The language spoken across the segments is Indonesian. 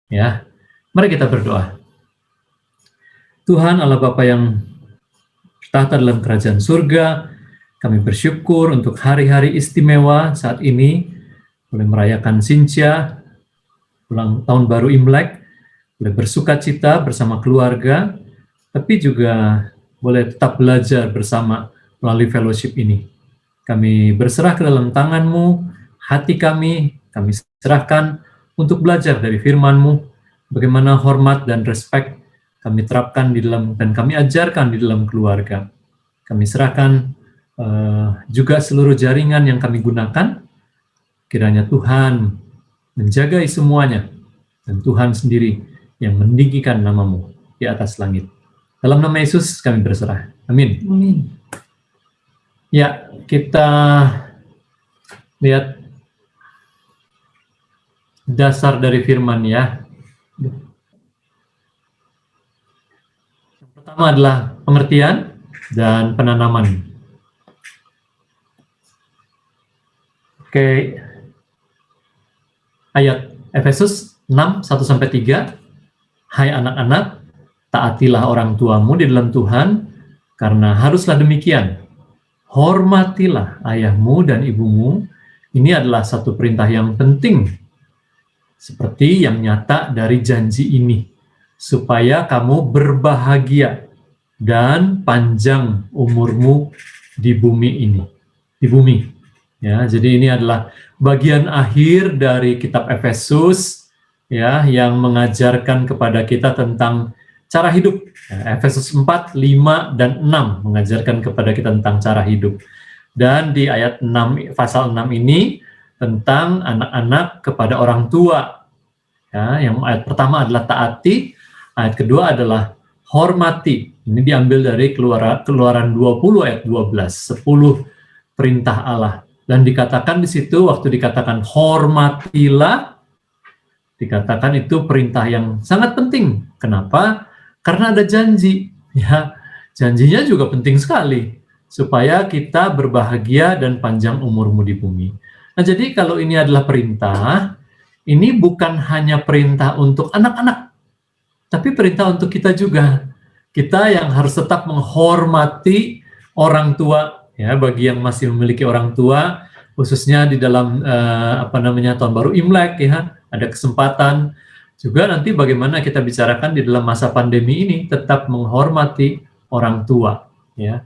Ya, mari kita berdoa. Tuhan Allah Bapa yang bertahta dalam kerajaan surga, kami bersyukur untuk hari-hari istimewa saat ini, boleh merayakan Sinja, ulang tahun baru Imlek, boleh bersuka cita bersama keluarga, tapi juga boleh tetap belajar bersama melalui fellowship ini. Kami berserah ke dalam tangan-Mu, hati kami serahkan untuk belajar dari firman-Mu, bagaimana hormat dan respect kami terapkan di dalam dan kami ajarkan di dalam keluarga. Kami serahkan juga seluruh jaringan yang kami gunakan, kiranya Tuhan menjagai semuanya, dan Tuhan sendiri yang meninggikan nama-Mu di atas langit. Dalam nama Yesus kami berserah. Amin. Amin. Ya, kita lihat dasar dari firman ya. Yang pertama adalah pengertian dan penanaman. Oke. Ayat Efesus 6, 1-3. Hai anak-anak, taatilah orang tuamu di dalam Tuhan, karena haruslah demikian. Hormatilah ayahmu dan ibumu. Ini adalah satu perintah yang penting, seperti yang nyata dari janji ini, supaya kamu berbahagia dan panjang umurmu di bumi ini. Di bumi. Ya, jadi ini adalah bagian akhir dari kitab Efesus, ya, yang mengajarkan kepada kita tentang cara hidup. Ya, Efesus 4, 5, dan 6 mengajarkan kepada kita tentang cara hidup. Dan di ayat 6, pasal 6 ini tentang anak-anak kepada orang tua. Ya, yang ayat pertama adalah taati, ayat kedua adalah hormati. Ini diambil dari Keluaran 20 ayat 12, 10 perintah Allah. Dan dikatakan di situ, waktu dikatakan hormatilah, dikatakan itu perintah yang sangat penting. Kenapa? Karena ada janji. Ya, janjinya juga penting sekali, supaya kita berbahagia dan panjang umurmu di bumi. Nah, jadi kalau ini adalah perintah, ini bukan hanya perintah untuk anak-anak, tapi perintah untuk kita juga. Kita yang harus tetap menghormati orang tua, ya, bagi yang masih memiliki orang tua, khususnya di dalam tahun baru Imlek, ya, ada kesempatan juga nanti bagaimana kita bicarakan di dalam masa pandemi ini, tetap menghormati orang tua, ya,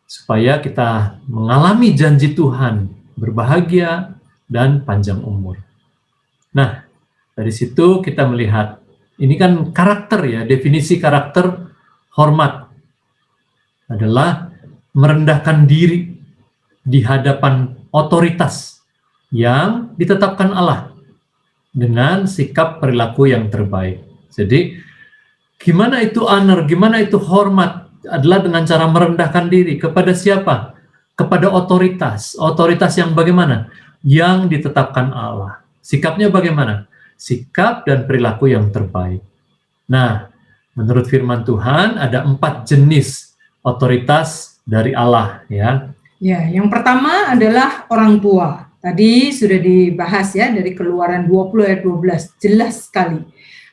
supaya kita mengalami janji Tuhan, berbahagia dan panjang umur. Nah, dari situ kita melihat, ini kan karakter ya, definisi karakter hormat adalah merendahkan diri di hadapan otoritas yang ditetapkan Allah dengan sikap perilaku yang terbaik. Jadi, gimana itu honor, gimana itu hormat, adalah dengan cara merendahkan diri. Kepada siapa? Kepada otoritas. Otoritas yang bagaimana? Yang ditetapkan Allah. Sikapnya bagaimana? Sikap dan perilaku yang terbaik. Nah, menurut firman Tuhan ada 4 jenis otoritas dari Allah, ya. Ya, yang pertama adalah orang tua. Tadi sudah dibahas ya dari Keluaran 20 ayat 12, jelas sekali.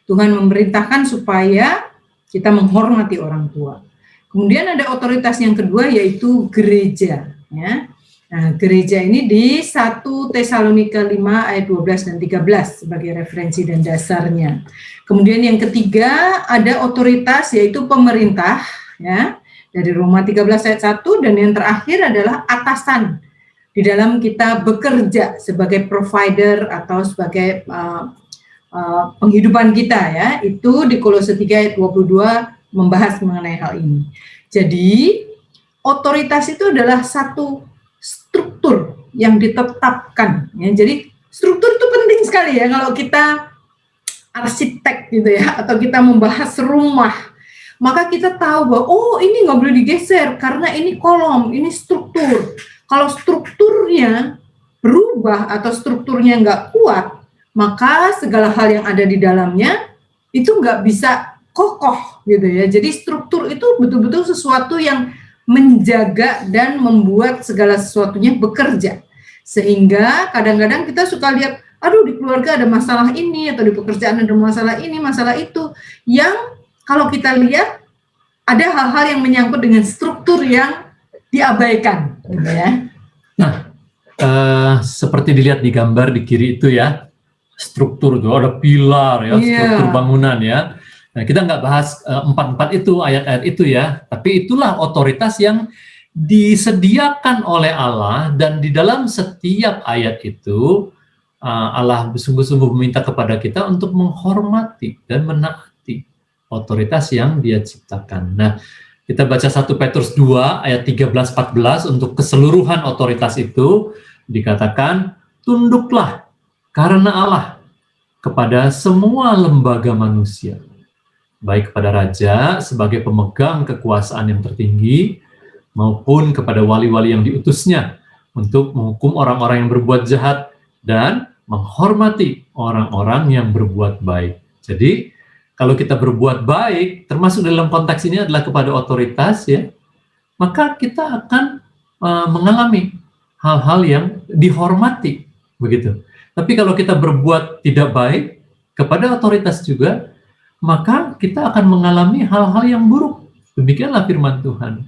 Tuhan memerintahkan supaya kita menghormati orang tua. Kemudian ada otoritas yang kedua yaitu gereja, ya. Nah, gereja ini di 1 Tesalonika 5 ayat 12 dan 13 sebagai referensi dan dasarnya. Kemudian yang ketiga ada otoritas yaitu pemerintah, ya, dari Roma 13 ayat 1, dan yang terakhir adalah atasan di dalam kita bekerja sebagai provider atau sebagai penghidupan kita, ya. Itu di Kolose 3 ayat 22 membahas mengenai hal ini. Jadi otoritas itu adalah satu struktur yang ditetapkan, ya. Jadi struktur itu penting sekali ya kalau kita arsitek gitu ya, atau kita membahas rumah, maka kita tahu bahwa oh ini nggak boleh digeser karena ini kolom, ini struktur. Kalau strukturnya berubah atau strukturnya nggak kuat, maka segala hal yang ada di dalamnya itu nggak bisa kokoh gitu ya. Jadi struktur itu betul-betul sesuatu yang menjaga dan membuat segala sesuatunya bekerja. Sehingga kadang-kadang kita suka lihat, aduh di keluarga ada masalah ini, atau di pekerjaan ada masalah ini, masalah itu, yang kalau kita lihat ada hal-hal yang menyangkut dengan struktur yang diabaikan, gitu ya. Nah, seperti dilihat di gambar di kiri itu ya, struktur itu ada pilar ya, struktur bangunan ya. Nah, kita nggak bahas empat-empat itu, ayat-ayat itu ya, tapi itulah otoritas yang disediakan oleh Allah, dan di dalam setiap ayat itu Allah sungguh-sungguh meminta kepada kita untuk menghormati dan menaati otoritas yang Dia ciptakan. Nah, kita baca 1 Petrus 2 ayat 13-14 untuk keseluruhan otoritas itu dikatakan, tunduklah karena Allah kepada semua lembaga manusia, baik kepada raja sebagai pemegang kekuasaan yang tertinggi, maupun kepada wali-wali yang diutusnya untuk menghukum orang-orang yang berbuat jahat dan menghormati orang-orang yang berbuat baik. Jadi, kalau kita berbuat baik, termasuk dalam konteks ini adalah kepada otoritas ya, maka kita akan mengalami hal-hal yang dihormati, begitu. Tapi kalau kita berbuat tidak baik kepada otoritas juga, maka kita akan mengalami hal-hal yang buruk. Demikianlah firman Tuhan.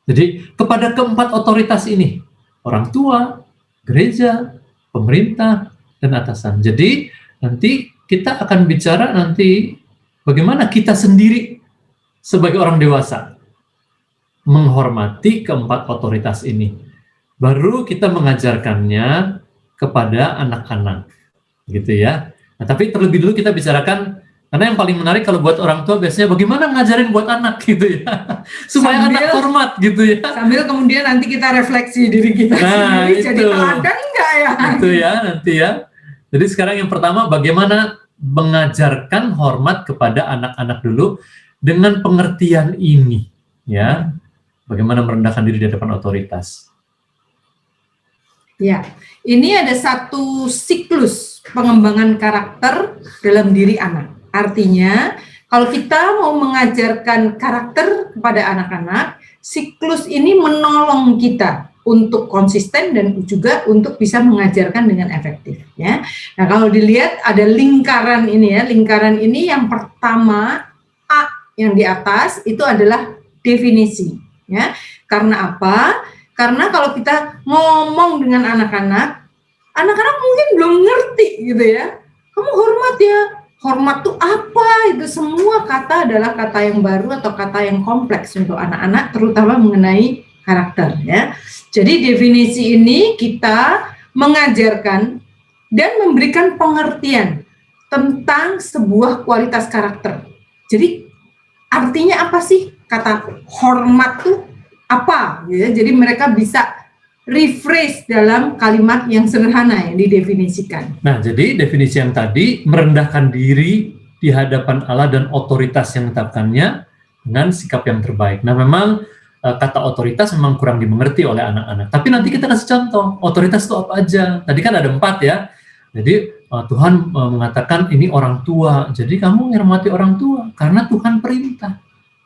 Jadi kepada keempat otoritas ini, orang tua, gereja, pemerintah, dan atasan. Jadi nanti kita akan bicara nanti bagaimana kita sendiri sebagai orang dewasa menghormati keempat otoritas ini. Baru kita mengajarkannya kepada anak-anak, gitu ya. Nah, tapi terlebih dulu kita bicarakan, karena yang paling menarik kalau buat orang tua biasanya bagaimana ngajarin buat anak gitu ya, supaya anak hormat gitu ya. Sambil kemudian nanti kita refleksi diri kita sendiri, itu. Jadi teladan enggak ya? Itu ya nanti ya. Jadi sekarang yang pertama bagaimana mengajarkan hormat kepada anak-anak dulu dengan pengertian ini ya. Bagaimana merendahkan diri di hadapan otoritas. Ya, ini ada satu siklus pengembangan karakter dalam diri anak. Artinya, kalau kita mau mengajarkan karakter kepada anak-anak, siklus ini menolong kita untuk konsisten dan juga untuk bisa mengajarkan dengan efektif. Ya. Nah, kalau dilihat ada lingkaran ini ya, lingkaran ini yang pertama A yang di atas itu adalah definisi. Ya, karena apa? Karena kalau kita ngomong dengan anak-anak, anak-anak mungkin belum ngerti gitu ya. Kamu hormat ya. Hormat itu apa? Itu semua kata adalah kata yang baru atau kata yang kompleks untuk anak-anak, terutama mengenai karakter ya. Jadi definisi ini kita mengajarkan dan memberikan pengertian tentang sebuah kualitas karakter. Jadi artinya apa sih kata hormat itu apa? Ya, jadi mereka bisa rephrase dalam kalimat yang sederhana yang didefinisikan. Nah, jadi definisi yang tadi merendahkan diri di hadapan Allah dan otoritas yang ditetapkannya dengan sikap yang terbaik. Nah, memang kata otoritas memang kurang dimengerti oleh anak-anak. Tapi nanti kita kasih contoh, otoritas itu apa aja. Tadi kan ada 4 ya. Jadi Tuhan mengatakan ini orang tua. Jadi kamu menghormati orang tua karena Tuhan perintah.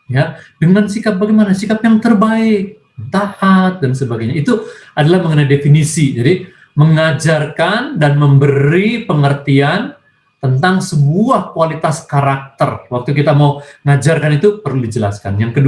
Ya, dengan sikap bagaimana? Sikap yang terbaik, taat dan sebagainya. Itu adalah mengenai definisi. Jadi mengajarkan dan memberi pengertian tentang sebuah kualitas karakter. Waktu kita mau ngajarkan itu perlu dijelaskan. Yang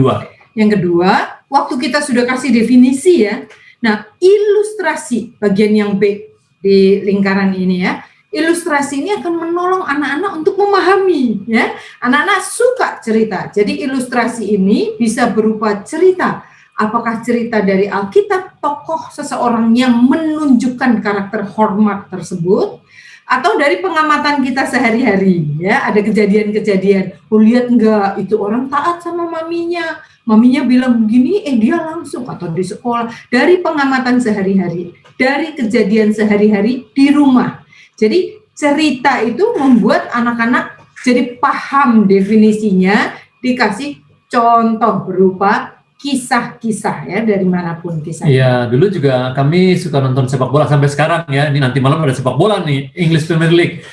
kedua, waktu kita sudah kasih definisi ya. Nah, ilustrasi bagian yang B di lingkaran ini ya. Ilustrasi ini akan menolong anak-anak untuk memahami ya. Anak-anak suka cerita. Jadi ilustrasi ini bisa berupa cerita. Apakah cerita dari Alkitab, tokoh seseorang yang menunjukkan karakter hormat tersebut, atau dari pengamatan kita sehari-hari ya, ada kejadian-kejadian. Lihat enggak, itu orang taat sama maminya. Maminya bilang begini, dia langsung, atau di sekolah, dari pengamatan sehari-hari, dari kejadian sehari-hari di rumah. Jadi cerita itu membuat anak-anak jadi paham definisinya, dikasih contoh berupa kisah-kisah ya, dari manapun kisahnya. Iya, dulu juga kami suka nonton sepak bola sampai sekarang ya. Ini nanti malam ada sepak bola nih, English Premier League.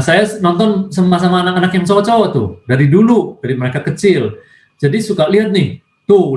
Saya nonton sama anak-anak yang cowok-cowok tuh, dari dulu, dari mereka kecil. Jadi suka lihat nih,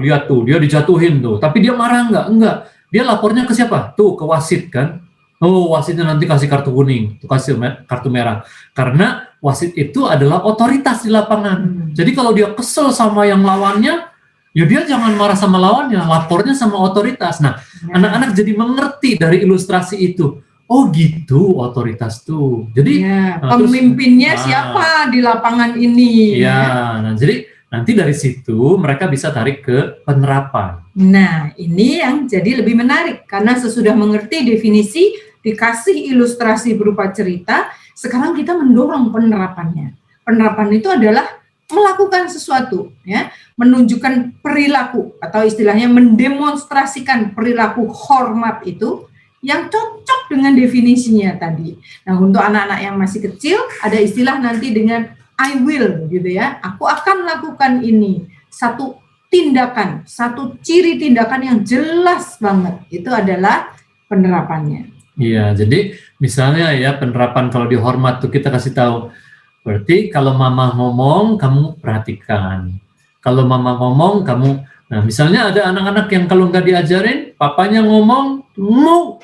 lihat tuh, dia dijatuhin tuh. Tapi dia marah enggak? Enggak. Dia lapornya ke siapa? Tuh, ke wasit kan. Oh, wasitnya nanti kasih kartu kuning, kasih kartu merah. Karena wasit itu adalah otoritas di lapangan. Jadi kalau dia kesel sama yang lawannya, ya dia jangan marah sama lawannya, lapornya sama otoritas. Nah, anak-anak jadi mengerti dari ilustrasi itu. Oh gitu, otoritas tuh. Jadi pemimpinnya siapa di lapangan ini? Ya, nah jadi nanti dari situ mereka bisa tarik ke penerapan. Nah, ini yang jadi lebih menarik karena sesudah mengerti definisi, dikasih ilustrasi berupa cerita, sekarang kita mendorong penerapannya. Penerapan itu adalah melakukan sesuatu, ya, menunjukkan perilaku atau istilahnya mendemonstrasikan perilaku hormat itu yang cocok dengan definisinya tadi. Nah, untuk anak-anak yang masih kecil ada istilah nanti dengan I will gitu ya. Aku akan lakukan ini. Satu tindakan, satu ciri tindakan yang jelas banget. Itu adalah penerapannya. Iya, jadi misalnya ya penerapan kalau dihormat tuh kita kasih tahu. Berarti kalau mama ngomong kamu perhatikan. Kalau mama ngomong kamu, nah misalnya ada anak-anak yang kalau nggak diajarin, papanya ngomong, nggak,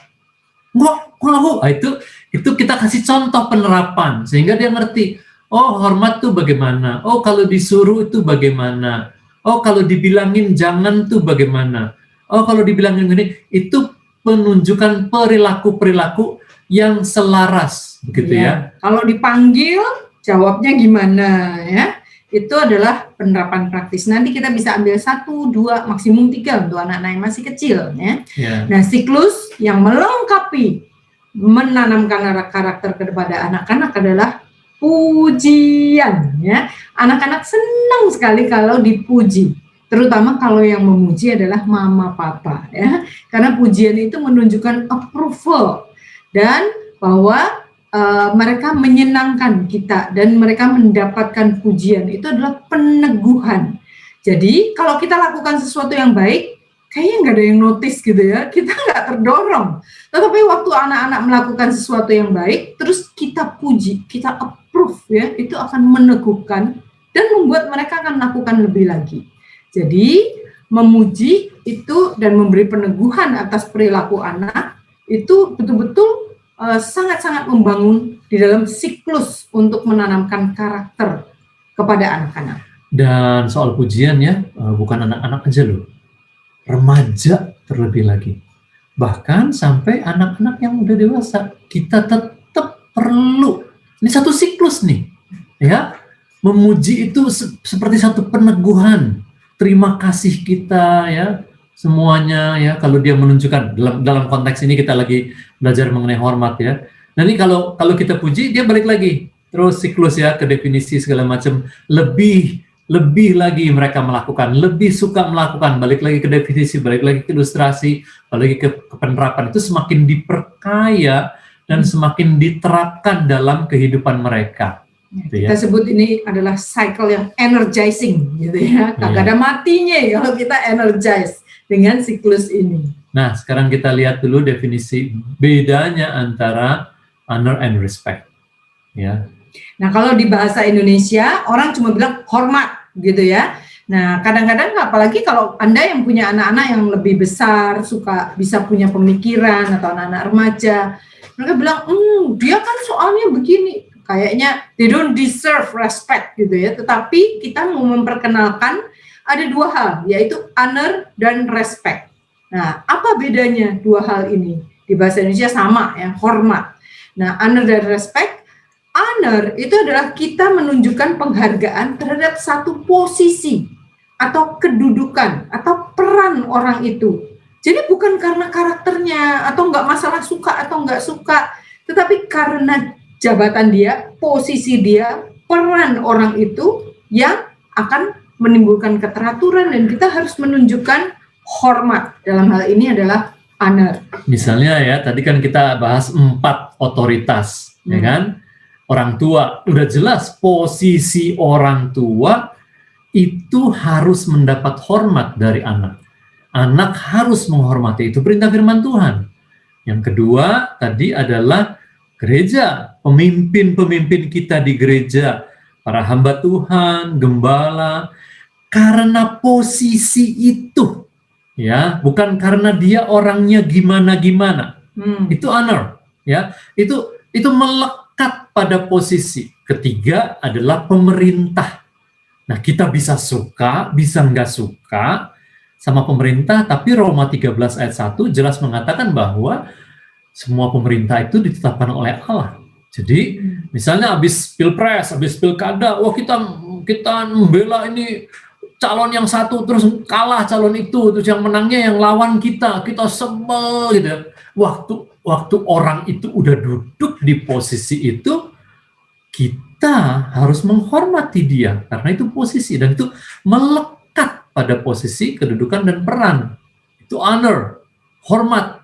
itu kita kasih contoh penerapan sehingga dia ngerti. Oh hormat tuh bagaimana? Oh kalau disuruh itu bagaimana? Oh kalau dibilangin jangan tuh bagaimana? Oh kalau dibilangin gini, itu penunjukan perilaku-perilaku yang selaras, begitu ya. Kalau dipanggil, jawabnya gimana ya? Itu adalah penerapan praktis. Nanti kita bisa ambil 1, 2, maksimum 3 untuk anak-anak yang masih kecil ya. Nah, siklus yang melengkapi menanamkan karakter kepada anak-anak adalah pujian ya. Anak-anak senang sekali kalau dipuji. Terutama kalau yang memuji adalah mama papa ya. Karena pujian itu menunjukkan approval dan bahwa mereka menyenangkan kita dan mereka mendapatkan pujian. Itu adalah peneguhan. Jadi kalau kita lakukan sesuatu yang baik, kayaknya nggak ada yang notice gitu ya, kita nggak terdorong. Tetapi waktu anak-anak melakukan sesuatu yang baik, terus kita puji, kita approve ya, itu akan meneguhkan dan membuat mereka akan melakukan lebih lagi. Jadi memuji itu dan memberi peneguhan atas perilaku anak itu betul-betul sangat-sangat membangun di dalam siklus untuk menanamkan karakter kepada anak-anak. Dan soal pujian ya, bukan anak-anak aja loh, remaja terlebih lagi. Bahkan sampai anak-anak yang udah dewasa, kita tetap perlu, ini satu siklus nih, ya, memuji itu seperti satu peneguhan, terima kasih kita ya, semuanya ya, kalau dia menunjukkan, dalam konteks ini kita lagi belajar mengenai hormat ya. Nanti kalau kita puji, dia balik lagi, terus siklus ya, ke definisi segala macam, lebih lagi mereka melakukan, lebih suka melakukan, balik lagi ke definisi, balik lagi ke ilustrasi, balik lagi ke penerapan, itu semakin diperkaya dan semakin diterapkan dalam kehidupan mereka. Gitu ya. Kita sebut ini adalah cycle yang energizing gitu ya, kagak ada matinya kalau kita energize dengan siklus ini. Nah sekarang kita lihat dulu definisi bedanya antara honor and respect ya. Nah kalau di bahasa Indonesia orang cuma bilang hormat gitu ya. Nah kadang-kadang apalagi kalau Anda yang punya anak-anak yang lebih besar, suka bisa punya pemikiran atau anak-anak remaja, mereka bilang dia kan soalnya begini, kayaknya they don't deserve respect gitu ya. Tetapi kita mau memperkenalkan ada dua hal, yaitu honor dan respect. Nah apa bedanya dua hal ini? Di bahasa Indonesia sama ya, hormat. Nah honor dan respect, honor itu adalah kita menunjukkan penghargaan terhadap satu posisi atau kedudukan atau peran orang itu. Jadi bukan karena karakternya atau nggak masalah suka atau nggak suka, tetapi karena jabatan dia, posisi dia, peran orang itu yang akan menimbulkan keteraturan dan kita harus menunjukkan hormat. Dalam hal ini adalah honor. Misalnya ya, tadi kan kita bahas 4 otoritas, ya kan? Orang tua, udah jelas posisi orang tua itu harus mendapat hormat dari anak. Anak harus menghormati, itu perintah firman Tuhan. Yang kedua tadi adalah gereja, pemimpin-pemimpin kita di gereja, para hamba Tuhan, gembala, karena posisi itu, ya, bukan karena dia orangnya gimana-gimana. Itu honor. ya. Itu melekat pada posisi. Ketiga adalah pemerintah. Nah, kita bisa suka, bisa nggak suka sama pemerintah, tapi Roma 13 ayat 1 jelas mengatakan bahwa semua pemerintah itu ditetapkan oleh Allah. Jadi, misalnya habis pilpres, habis pilkada, wah kita membela ini calon yang satu, terus kalah calon itu, terus yang menangnya yang lawan kita sebel gitu. Waktu orang itu udah duduk di posisi itu, kita harus menghormati dia karena itu posisi, dan itu melekat pada posisi, kedudukan, dan peran. Itu honor, hormat.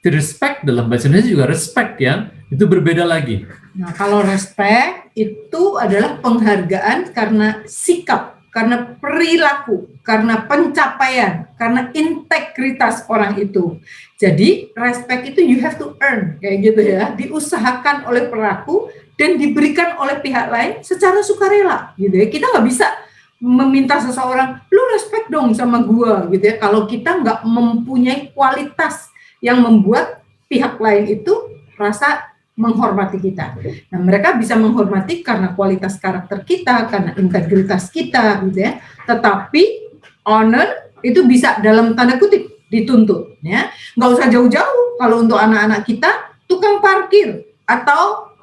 Respect dalam bahasa Indonesia juga respect, ya, itu berbeda lagi. Nah, kalau respect itu adalah penghargaan karena sikap, karena perilaku, karena pencapaian, karena integritas orang itu. Jadi respect itu you have to earn, kayak gitu ya, diusahakan oleh pelaku dan diberikan oleh pihak lain secara sukarela, gitu ya. Kita nggak bisa meminta seseorang, lu respect dong sama gua, gitu ya, kalau kita nggak mempunyai kualitas yang membuat pihak lain itu rasa menghormati kita. Nah, mereka bisa menghormati karena kualitas karakter kita, karena integritas kita, gitu ya. Tetapi honor itu bisa dalam tanda kutip dituntut, ya. Nggak usah jauh-jauh. Kalau untuk anak-anak kita, tukang parkir atau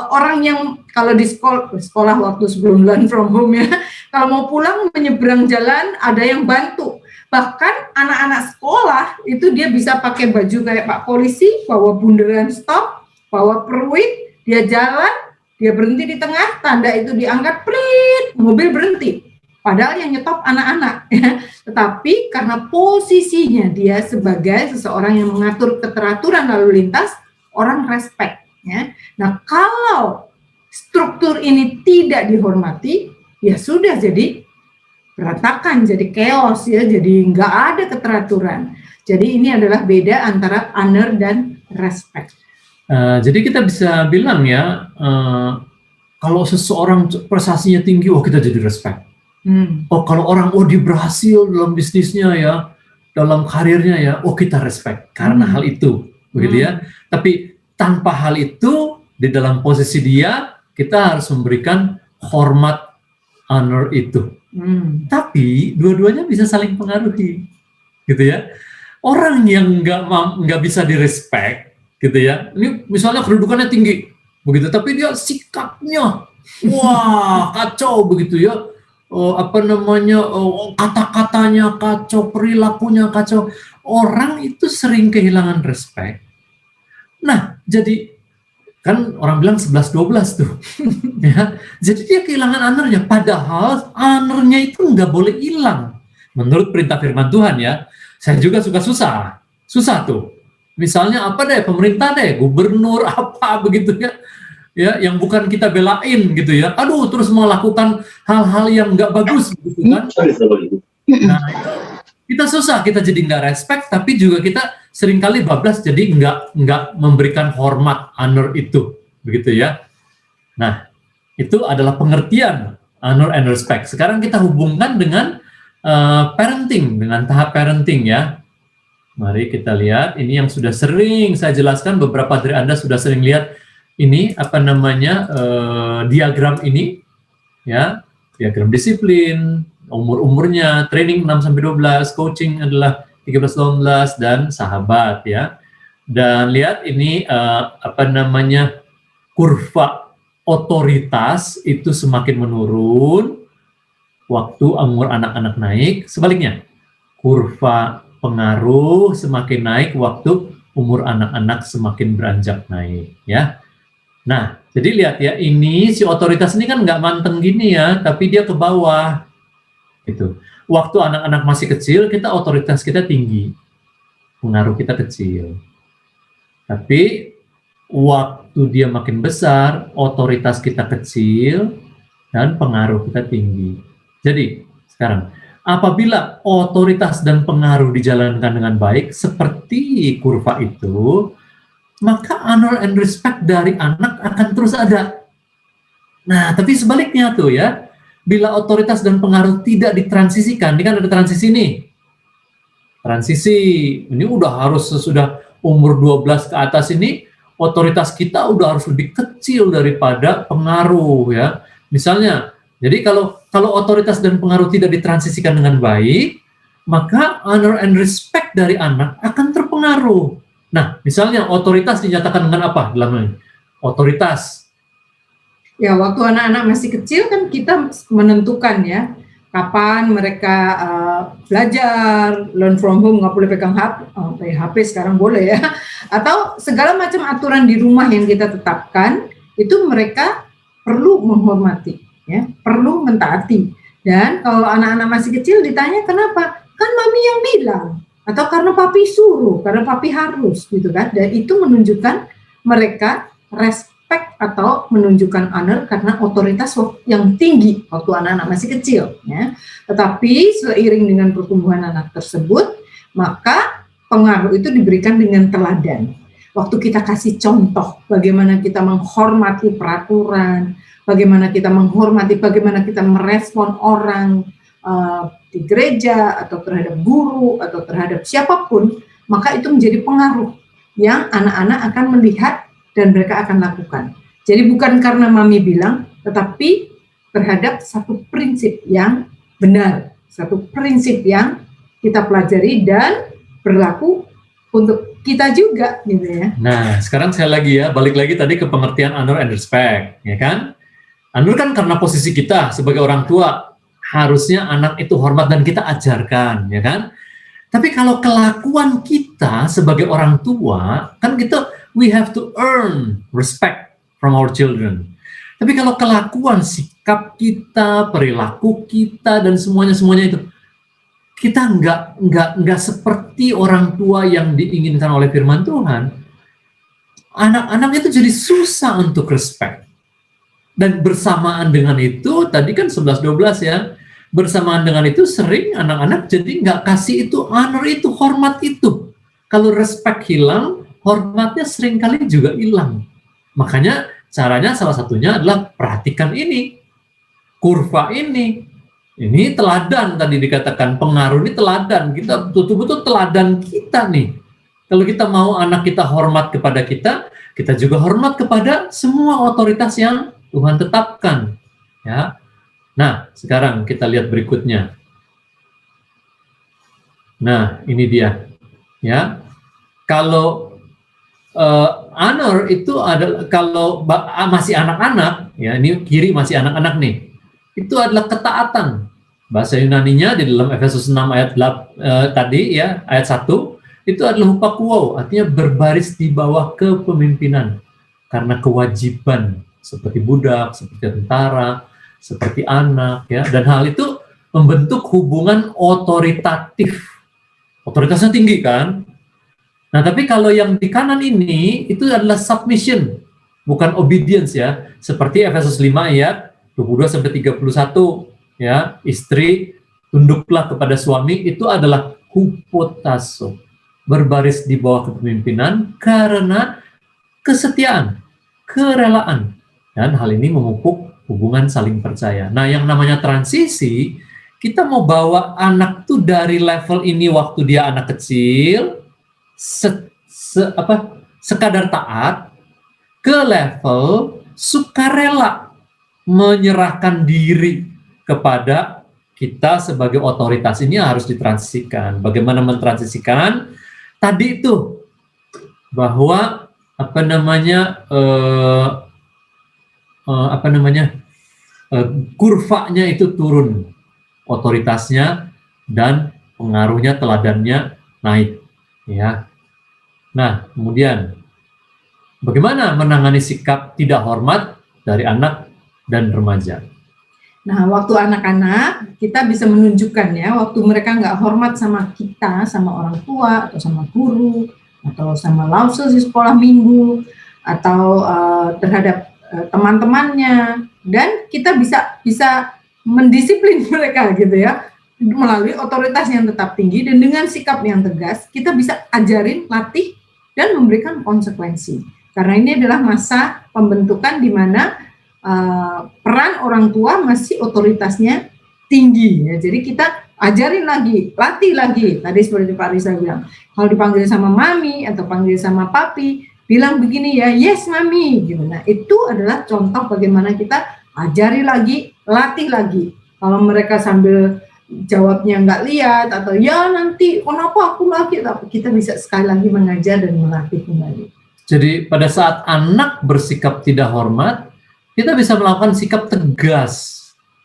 orang yang kalau di sekolah waktu sebelum learn from home, ya, kalau mau pulang menyeberang jalan ada yang bantu. Bahkan anak-anak sekolah itu dia bisa pakai baju kayak Pak Polisi, bawa bundaran stop, bawa peruit, dia jalan, dia berhenti di tengah, tanda itu diangkat, prit, mobil berhenti. Padahal yang nyetop anak-anak, ya. Tetapi karena posisinya dia sebagai seseorang yang mengatur keteraturan lalu lintas, orang respect, ya. Nah, kalau struktur ini tidak dihormati, ya sudah jadi berantakan, jadi chaos, ya, jadi nggak ada keteraturan. Jadi ini adalah beda antara honor dan respect. Jadi kita bisa bilang, ya, kalau seseorang prestasinya tinggi, kita jadi respect. Kalau orang dia berhasil dalam bisnisnya, ya, dalam karirnya, ya, kita respect karena hal itu, begitu ya. Tapi tanpa hal itu di dalam posisi dia, kita harus memberikan hormat, honor itu. Tapi dua-duanya bisa saling pengaruhi, gitu ya. Orang yang nggak bisa direspect, gitu ya. Ini misalnya kedudukannya tinggi, begitu, tapi dia sikapnya, wah, kacau, begitu ya. Kata-katanya kacau, perilakunya kacau. Orang itu sering kehilangan respect. Nah, jadi kan orang bilang 11-12 tuh. Ya, jadi dia kehilangan honornya, padahal honornya itu nggak boleh hilang. Menurut perintah firman Tuhan, ya, saya juga susah tuh. Misalnya apa deh, pemerintah deh, gubernur apa begitu ya, yang bukan kita belain gitu ya. Aduh, terus melakukan hal-hal yang nggak bagus, gitu kan. Nah, kita susah, kita jadi nggak respect, tapi juga kita seringkali bablas, jadi nggak memberikan hormat, honor itu, begitu ya. Nah, itu adalah pengertian honor and respect. Sekarang kita hubungkan dengan parenting, dengan tahap parenting, ya. Mari kita lihat, ini yang sudah sering saya jelaskan, beberapa dari Anda sudah sering lihat ini, diagram ini, ya, diagram disiplin, umur-umurnya, training 6-12, coaching adalah 13-18, dan sahabat, ya. Dan lihat ini, kurva otoritas itu semakin menurun waktu umur anak-anak naik. Sebaliknya, kurva pengaruh semakin naik waktu umur anak-anak semakin beranjak naik, ya. Nah, jadi lihat ya, ini si otoritas ini kan nggak manteng gini, ya, tapi dia ke bawah, gitu. Waktu anak-anak masih kecil, otoritas kita tinggi, pengaruh kita kecil. Tapi waktu dia makin besar, otoritas kita kecil dan pengaruh kita tinggi. Jadi sekarang, apabila otoritas dan pengaruh dijalankan dengan baik seperti kurva itu, maka honor and respect dari anak akan terus ada. Nah, tapi sebaliknya tuh, ya, bila otoritas dan pengaruh tidak ditransisikan, ini kan ada transisi nih. Transisi, ini udah harus sesudah umur 12 ke atas ini, otoritas kita udah harus lebih kecil daripada pengaruh ya. Misalnya, jadi kalau otoritas dan pengaruh tidak ditransisikan dengan baik, maka honor and respect dari anak akan terpengaruh. Nah, misalnya otoritas dinyatakan dengan apa dalam hal ini? Otoritas. Ya, waktu anak-anak masih kecil kan kita menentukan ya, kapan mereka belajar, learn from home, nggak boleh pegang HP, sekarang boleh ya, atau segala macam aturan di rumah yang kita tetapkan, itu mereka perlu menghormati, ya, perlu mentaati. Dan kalau anak-anak masih kecil ditanya kenapa, kan mami yang bilang, atau karena papi suruh, karena papi harus, gitu kan, dan itu menunjukkan mereka respect atau menunjukkan honor karena otoritas yang tinggi waktu anak-anak masih kecil, ya. Tetapi seiring dengan pertumbuhan anak tersebut, maka pengaruh itu diberikan dengan teladan. Waktu kita kasih contoh bagaimana kita menghormati peraturan, bagaimana kita menghormati, bagaimana kita merespon orang di gereja atau terhadap guru atau terhadap siapapun, maka itu menjadi pengaruh yang anak-anak akan melihat dan mereka akan lakukan. Jadi bukan karena mami bilang, tetapi terhadap satu prinsip yang benar, satu prinsip yang kita pelajari dan berlaku untuk kita juga, gitu ya. Nah, sekarang saya balik lagi tadi ke pengertian honor and respect, ya kan? Honor kan karena posisi kita sebagai orang tua, harusnya anak itu hormat dan kita ajarkan, ya kan? Tapi kalau kelakuan kita sebagai orang tua, kan kita we have to earn respect from our children. Tapi kalau kelakuan, sikap kita, perilaku kita dan semuanya itu, kita nggak seperti orang tua yang diinginkan oleh firman Tuhan. Anak-anak itu jadi susah untuk respect. Dan bersamaan dengan itu, tadi kan 11-12 ya, bersamaan dengan itu sering anak-anak jadi nggak kasih itu honor itu, hormat itu. Kalau respect hilang, hormatnya seringkali juga hilang. Makanya caranya salah satunya adalah perhatikan ini, kurva ini. Ini teladan tadi dikatakan, pengaruh ini teladan. Kita betul-betul teladan kita nih. Kalau kita mau anak kita hormat kepada kita juga hormat kepada semua otoritas yang Tuhan tetapkan. Ya. Nah, sekarang kita lihat berikutnya. Nah, ini dia. Ya. Kalau honor itu adalah kalau masih anak-anak, ya ini kiri masih anak-anak nih. Itu adalah ketaatan. Bahasa Yunaninya di dalam Efesus 6 ayat tadi ya, ayat 1, itu adalah hupakuo, artinya berbaris di bawah kepemimpinan karena kewajiban seperti budak, seperti tentara, seperti anak ya, dan hal itu membentuk hubungan otoritatif. Otoritasnya tinggi kan? Nah, tapi kalau yang di kanan ini itu adalah submission, bukan obedience ya. Seperti Efesus 5 ayat 22 sampai 31 ya, istri tunduklah kepada suami, itu adalah hupotasso, berbaris di bawah kepemimpinan karena kesetiaan, kerelaan, dan hal ini memupuk hubungan saling percaya. Nah, yang namanya transisi, kita mau bawa anak tuh dari level ini waktu dia anak kecil, sekadar taat, ke level sukarela menyerahkan diri kepada kita sebagai otoritas. Ini harus ditransisikan. Bagaimana mentransisikan? Tadi itu bahwa kurvanya itu turun, otoritasnya dan pengaruhnya, teladannya naik, ya. Nah, kemudian bagaimana menangani sikap tidak hormat dari anak dan remaja? Nah, waktu anak-anak kita bisa menunjukkan ya, waktu mereka nggak hormat sama kita, sama orang tua atau sama guru atau sama lausus di sekolah minggu atau terhadap teman-temannya, dan kita bisa mendisiplin mereka gitu ya, melalui otoritas yang tetap tinggi dan dengan sikap yang tegas. Kita bisa ajarin, latih, dan memberikan konsekuensi. Karena ini adalah masa pembentukan di mana peran orang tua masih otoritasnya tinggi ya. Jadi kita ajarin lagi, latih lagi. Tadi seperti Pak Risa bilang, kalau dipanggil sama mami atau panggil sama papi, bilang begini ya, yes mami, gitu. Nah itu adalah contoh bagaimana kita ajari lagi, latih lagi. Kalau mereka sambil jawabnya nggak lihat atau ya nanti kenapa aku lagi, tapi kita bisa sekali lagi mengajar dan melatih kembali. Jadi pada saat anak bersikap tidak hormat, kita bisa melakukan sikap tegas.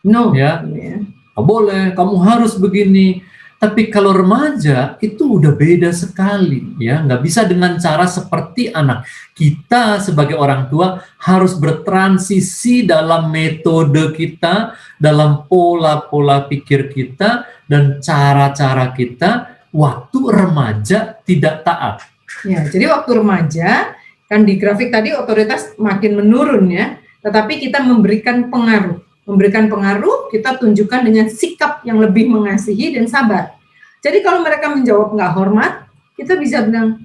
No, Ya, ya. nggak boleh, kamu harus begini. Tapi kalau remaja itu udah beda sekali, ya, nggak bisa dengan cara seperti anak. Kita sebagai orang tua harus bertransisi dalam metode kita, dalam pola-pola pikir kita, dan cara-cara kita waktu remaja tidak taat. Ya, jadi waktu remaja, kan di grafik tadi otoritas makin menurun ya, tetapi kita memberikan pengaruh. Memberikan pengaruh, kita tunjukkan dengan sikap yang lebih mengasihi dan sabar. Jadi kalau mereka menjawab nggak hormat, kita bisa bilang,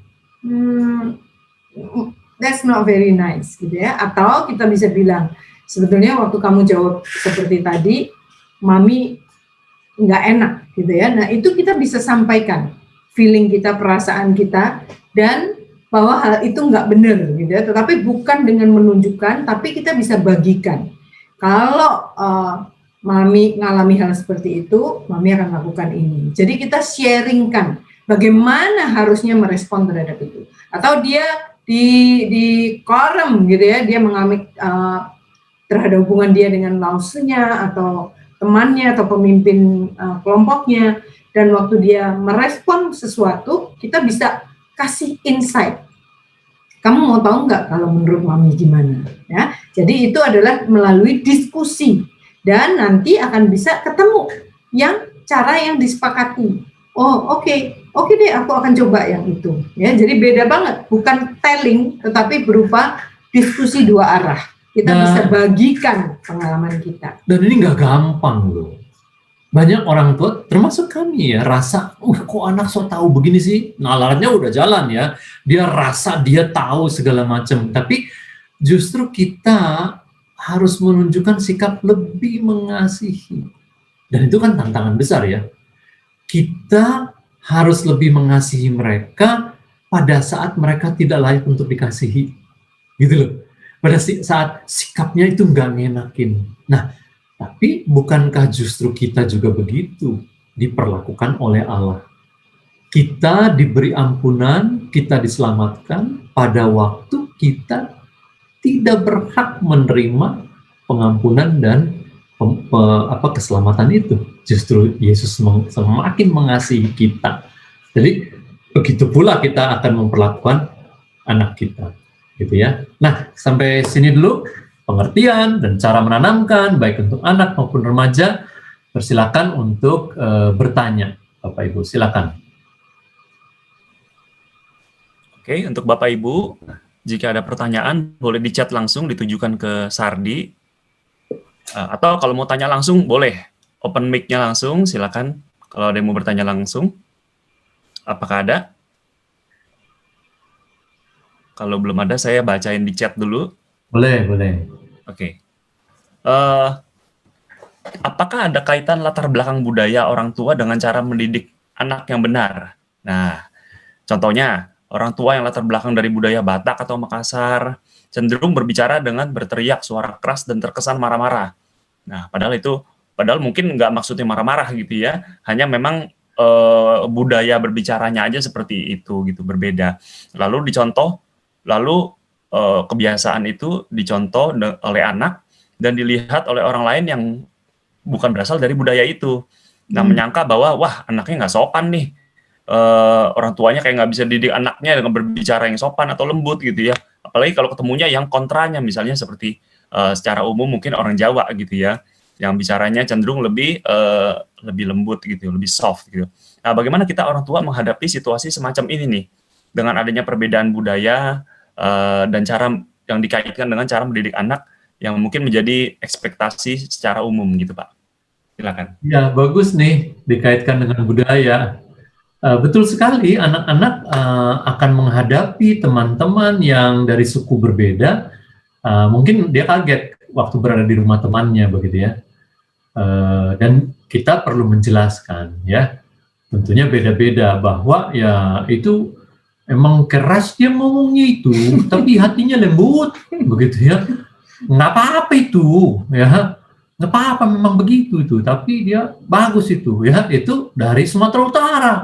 that's not very nice, gitu ya. Atau kita bisa bilang, sebetulnya waktu kamu jawab seperti tadi, mami nggak enak, gitu ya. Nah itu kita bisa sampaikan feeling kita, perasaan kita, dan bahwa hal itu nggak benar, gitu ya. Tetapi bukan dengan menunjukkan, tapi kita bisa bagikan. Kalau mami ngalami hal seperti itu, mami akan lakukan ini. Jadi kita sharingkan bagaimana harusnya merespon terhadap itu. Atau dia di korem gitu ya, dia mengalami terhadap hubungan dia dengan lausnya atau temannya atau pemimpin kelompoknya, dan waktu dia merespon sesuatu, kita bisa kasih insight. Kamu mau tahu nggak kalau menurut mami gimana? Ya, jadi itu adalah melalui diskusi dan nanti akan bisa ketemu yang cara yang disepakati. Oh oke deh, aku akan coba yang itu. Ya, jadi beda banget, bukan telling, tetapi berupa diskusi dua arah. Kita bisa bagikan pengalaman kita. Dan ini nggak gampang loh. Banyak orang tua, termasuk kami ya, rasa, kok anak so tahu begini sih? Nalarnya udah jalan ya, dia rasa dia tahu segala macam. Tapi justru kita harus menunjukkan sikap lebih mengasihi. Dan itu kan tantangan besar ya. Kita harus lebih mengasihi mereka pada saat mereka tidak layak untuk dikasihi. Gitu loh. Pada saat sikapnya itu nggak ngenakin. Nah, tapi bukankah justru kita juga begitu diperlakukan oleh Allah? Kita diberi ampunan, kita diselamatkan pada waktu kita tidak berhak menerima pengampunan dan keselamatan itu. Justru Yesus semakin mengasihi kita. Jadi begitu pula kita akan memperlakukan anak kita, gitu ya. Nah, sampai sini dulu pengertian dan cara menanamkan baik untuk anak maupun remaja. Persilakan untuk bertanya, Bapak Ibu, silakan. Oke, untuk Bapak Ibu, jika ada pertanyaan boleh di chat langsung ditujukan ke Sardi, atau kalau mau tanya langsung boleh open mic-nya langsung, silakan. Kalau ada yang mau bertanya langsung, apakah ada? Kalau belum ada, saya bacain di chat dulu. Boleh. Oke. Apakah ada kaitan latar belakang budaya orang tua dengan cara mendidik anak yang benar? Nah, contohnya, orang tua yang latar belakang dari budaya Batak atau Makassar cenderung berbicara dengan berteriak, suara keras, dan terkesan marah-marah. Nah, padahal mungkin nggak maksudnya marah-marah gitu ya, hanya memang budaya berbicaranya aja seperti itu gitu, berbeda. Lalu kebiasaan itu dicontoh oleh anak dan dilihat oleh orang lain yang bukan berasal dari budaya itu. Nah, menyangka bahwa wah anaknya nggak sopan nih, orang tuanya kayak nggak bisa didik anaknya dengan berbicara yang sopan atau lembut gitu ya. Apalagi kalau ketemunya yang kontranya, misalnya seperti secara umum mungkin orang Jawa gitu ya, yang bicaranya cenderung lebih lembut gitu, lebih soft gitu. Nah, bagaimana kita orang tua menghadapi situasi semacam ini nih, dengan adanya perbedaan budaya dan cara yang dikaitkan dengan cara mendidik anak yang mungkin menjadi ekspektasi secara umum gitu, Pak. Silakan. Ya, bagus nih dikaitkan dengan budaya. Betul sekali, anak-anak akan menghadapi teman-teman yang dari suku berbeda. Mungkin dia kaget waktu berada di rumah temannya, begitu ya. Dan kita perlu menjelaskan, ya, tentunya beda-beda bahwa ya itu emang keras dia ngomongnya itu, tapi hatinya lembut, begitu ya. Nggak apa-apa itu, ya. Nggak apa-apa memang begitu itu, tapi dia bagus itu, ya. Itu dari Sumatera Utara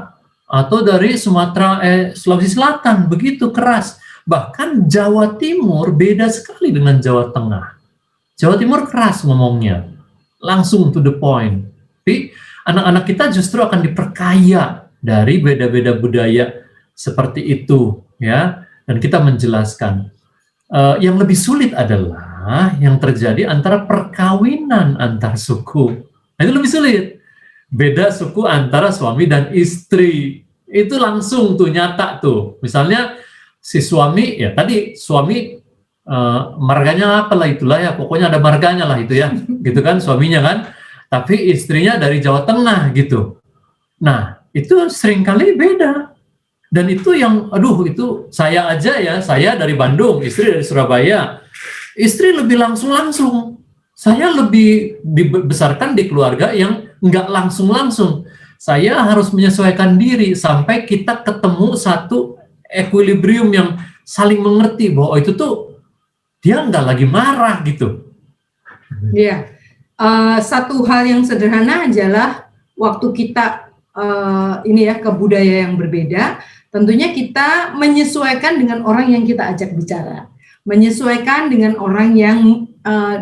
atau dari Sulawesi Selatan, begitu keras. Bahkan Jawa Timur beda sekali dengan Jawa Tengah. Jawa Timur keras ngomongnya, langsung to the point. Tapi anak-anak kita justru akan diperkaya dari beda-beda budaya seperti itu, ya. Dan kita menjelaskan. Yang lebih sulit adalah yang terjadi antara perkawinan antar suku. Nah, itu lebih sulit. Beda suku antara suami dan istri. Itu langsung tuh nyata tuh. Misalnya si suami, ya tadi suami marganya apalah itulah ya, pokoknya ada marganya lah itu ya, gitu kan suaminya kan. Tapi istrinya dari Jawa Tengah gitu. Nah, itu seringkali beda. Dan itu yang, itu saya aja ya, saya dari Bandung, istri dari Surabaya. Istri lebih langsung-langsung. Saya lebih dibesarkan di keluarga yang nggak langsung-langsung. Saya harus menyesuaikan diri sampai kita ketemu satu equilibrium yang saling mengerti bahwa itu tuh dia nggak lagi marah gitu. Iya. Satu hal yang sederhana adalah waktu kita ke budaya yang berbeda, tentunya kita menyesuaikan dengan orang yang kita ajak bicara, menyesuaikan dengan orang yang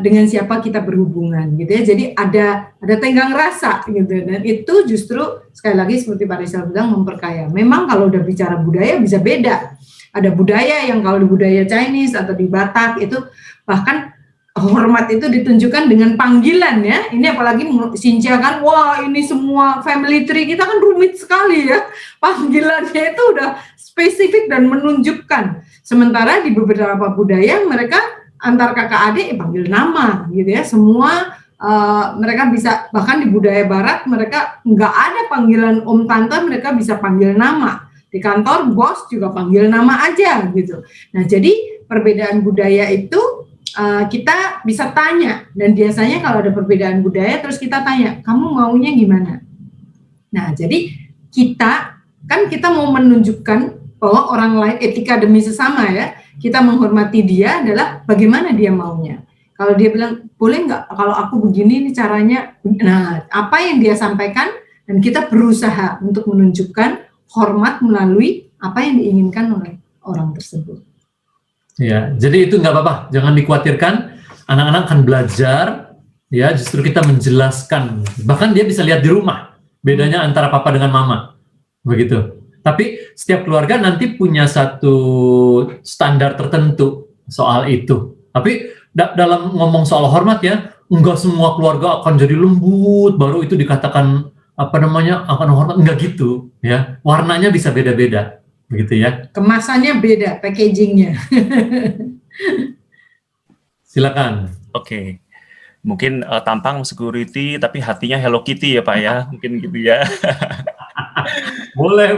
dengan siapa kita berhubungan, gitu ya. Jadi ada tenggang rasa, gitu. Dan itu justru sekali lagi seperti Pak Rizal bilang memperkaya. Memang kalau udah bicara budaya bisa beda. Ada budaya yang kalau di budaya Chinese atau di Batak itu bahkan hormat itu ditunjukkan dengan panggilan ya. Ini apalagi Sinja kan, wah ini semua family tree kita kan rumit sekali ya. Panggilannya itu udah spesifik dan menunjukkan. Sementara di beberapa budaya mereka antar kakak adik panggil nama gitu ya. Semua mereka bisa, bahkan di budaya barat mereka nggak ada panggilan om tante, mereka bisa panggil nama. Di kantor bos juga panggil nama aja gitu. Nah jadi perbedaan budaya itu kita bisa tanya, dan biasanya kalau ada perbedaan budaya terus kita tanya, kamu maunya gimana? Nah, jadi kita mau menunjukkan bahwa orang lain, etika demi sesama ya, kita menghormati dia adalah bagaimana dia maunya. Kalau dia bilang, boleh nggak kalau aku begini nih caranya, nah apa yang dia sampaikan, dan kita berusaha untuk menunjukkan hormat melalui apa yang diinginkan oleh orang tersebut. Ya, jadi itu nggak apa-apa, jangan dikhawatirkan. Anak-anak akan belajar, ya justru kita menjelaskan. Bahkan dia bisa lihat di rumah bedanya antara papa dengan mama, begitu. Tapi setiap keluarga nanti punya satu standar tertentu soal itu. Tapi dalam ngomong soal hormat ya, enggak semua keluarga akan jadi lembut, baru itu dikatakan akan hormat, enggak gitu, ya. Warnanya bisa beda-beda. Begitu ya. Kemasannya beda, packagingnya. Silakan. Oke. Mungkin tampang security tapi hatinya Hello Kitty ya Pak ya, mungkin gitu ya. Boleh.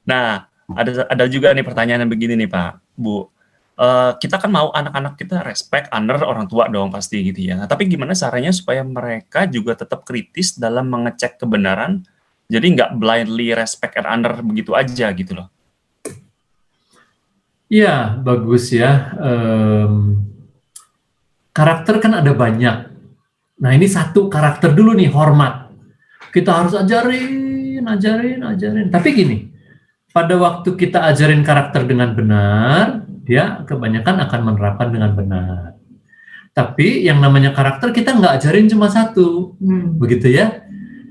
Nah, ada juga nih pertanyaan yang begini nih Pak, Bu. Kita kan mau anak-anak kita respect, honor orang tua dong pasti gitu ya. Nah, tapi gimana caranya supaya mereka juga tetap kritis dalam mengecek kebenaran? Jadi nggak blindly respect and honor begitu aja gitu loh. Iya, bagus ya. Karakter kan ada banyak. Nah ini satu karakter dulu nih, hormat. Kita harus ajarin. Tapi gini, pada waktu kita ajarin karakter dengan benar, dia kebanyakan akan menerapkan dengan benar. Tapi yang namanya karakter kita nggak ajarin cuma satu, begitu ya.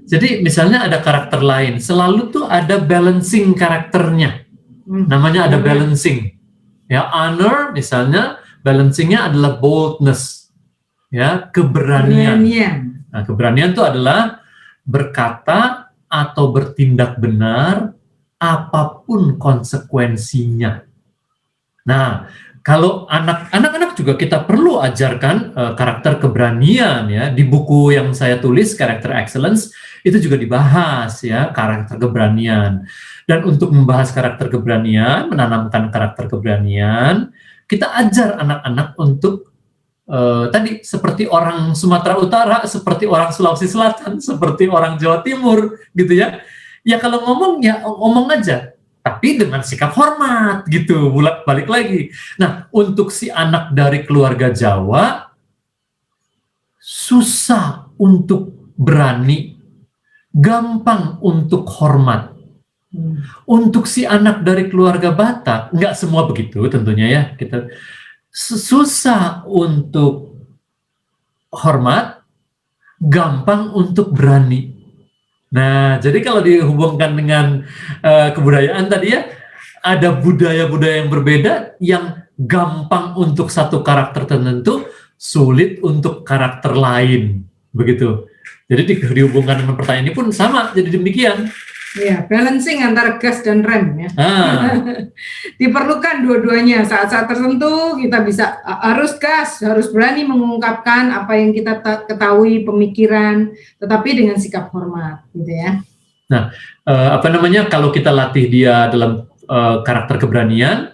Jadi misalnya ada karakter lain, selalu tuh ada balancing karakternya. Namanya ada balancing. Ya, honor misalnya balancingnya adalah boldness. Ya, keberanian. Nah, keberanian itu adalah berkata atau bertindak benar apapun konsekuensinya. Nah, kalau anak-anak juga kita perlu ajarkan karakter keberanian ya. Di buku yang saya tulis Character Excellence itu juga dibahas ya karakter keberanian. Dan untuk membahas karakter keberanian, menanamkan karakter keberanian, kita ajar anak-anak untuk tadi seperti orang Sumatera Utara, seperti orang Sulawesi Selatan, seperti orang Jawa Timur gitu ya. Ya kalau ngomong ya ngomong aja. tapi dengan sikap hormat gitu, balik lagi. Nah, untuk si anak dari keluarga Jawa susah untuk berani, gampang untuk hormat. Untuk si anak dari keluarga Batak, nggak semua begitu tentunya ya, kita susah untuk hormat, gampang untuk berani. Nah, jadi kalau dihubungkan dengan kebudayaan tadi ya, ada budaya-budaya yang berbeda yang gampang untuk satu karakter tertentu, sulit untuk karakter lain, begitu. Jadi dihubungkan dengan pertanyaan ini pun sama, jadi demikian. Ya, balancing antara gas dan rem ya. Diperlukan dua-duanya. Saat-saat tertentu kita bisa harus gas, harus berani mengungkapkan apa yang kita ketahui, pemikiran, tetapi dengan sikap hormat, gitu ya. Nah, kalau kita latih dia dalam karakter keberanian,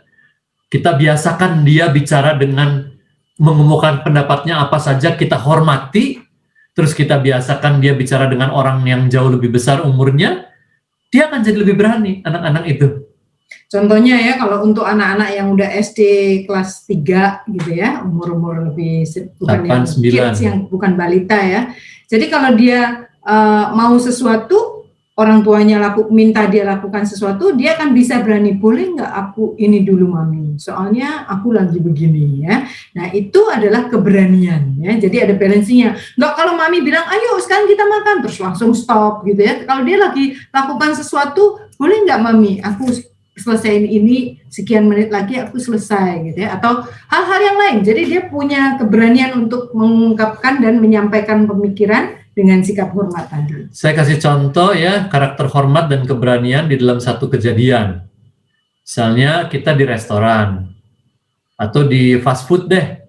kita biasakan dia bicara dengan mengemukakan pendapatnya apa saja, kita hormati, terus kita biasakan dia bicara dengan orang yang jauh lebih besar umurnya, dia akan jadi lebih berani, anak-anak itu. Contohnya ya, kalau untuk anak-anak yang udah SD kelas 3 gitu ya, umur-umur lebih, bukan 8, yang 9. Kids, yang bukan balita ya. Jadi kalau dia mau sesuatu, orang tuanya minta dia lakukan sesuatu, dia akan bisa berani, boleh nggak aku ini dulu mami, soalnya aku lagi begini ya. Nah itu adalah keberanian ya, jadi ada balancingnya. Nggak kalau mami bilang ayo sekarang kita makan, terus langsung stop gitu ya. Kalau dia lagi lakukan sesuatu, boleh nggak mami, aku selesaiin ini sekian menit lagi aku selesai gitu ya, atau hal-hal yang lain. Jadi dia punya keberanian untuk mengungkapkan dan menyampaikan pemikiran dengan sikap hormat tadi. Saya kasih contoh ya, karakter hormat dan keberanian di dalam satu kejadian. Misalnya kita di restoran atau di fast food deh.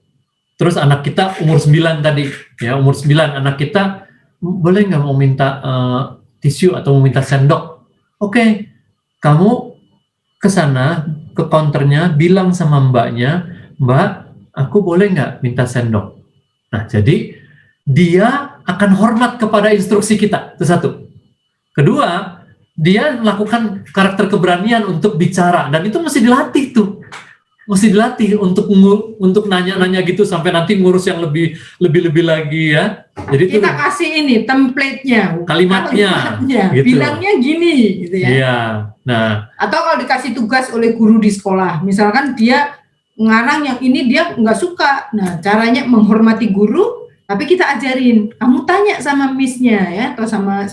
Terus anak kita umur 9 tadi, ya umur 9, anak kita boleh nggak mau minta tisu atau mau minta sendok? Oke, kamu ke sana, ke counternya, bilang sama mbaknya, Mbak, aku boleh nggak minta sendok? Nah, jadi dia akan hormat kepada instruksi kita, itu satu. Kedua, dia melakukan karakter keberanian untuk bicara, dan itu mesti dilatih tuh. Mesti dilatih untuk nanya-nanya gitu sampai nanti ngurus yang lebih lagi ya. Jadi kita kasih ini template-nya, kalimatnya gitu. Bilangnya gini gitu ya. Iya. Nah, atau kalau dikasih tugas oleh guru di sekolah, misalkan dia ngarang yang ini dia nggak suka. Nah, caranya menghormati guru, tapi kita ajarin, kamu tanya sama miss-nya ya, atau sama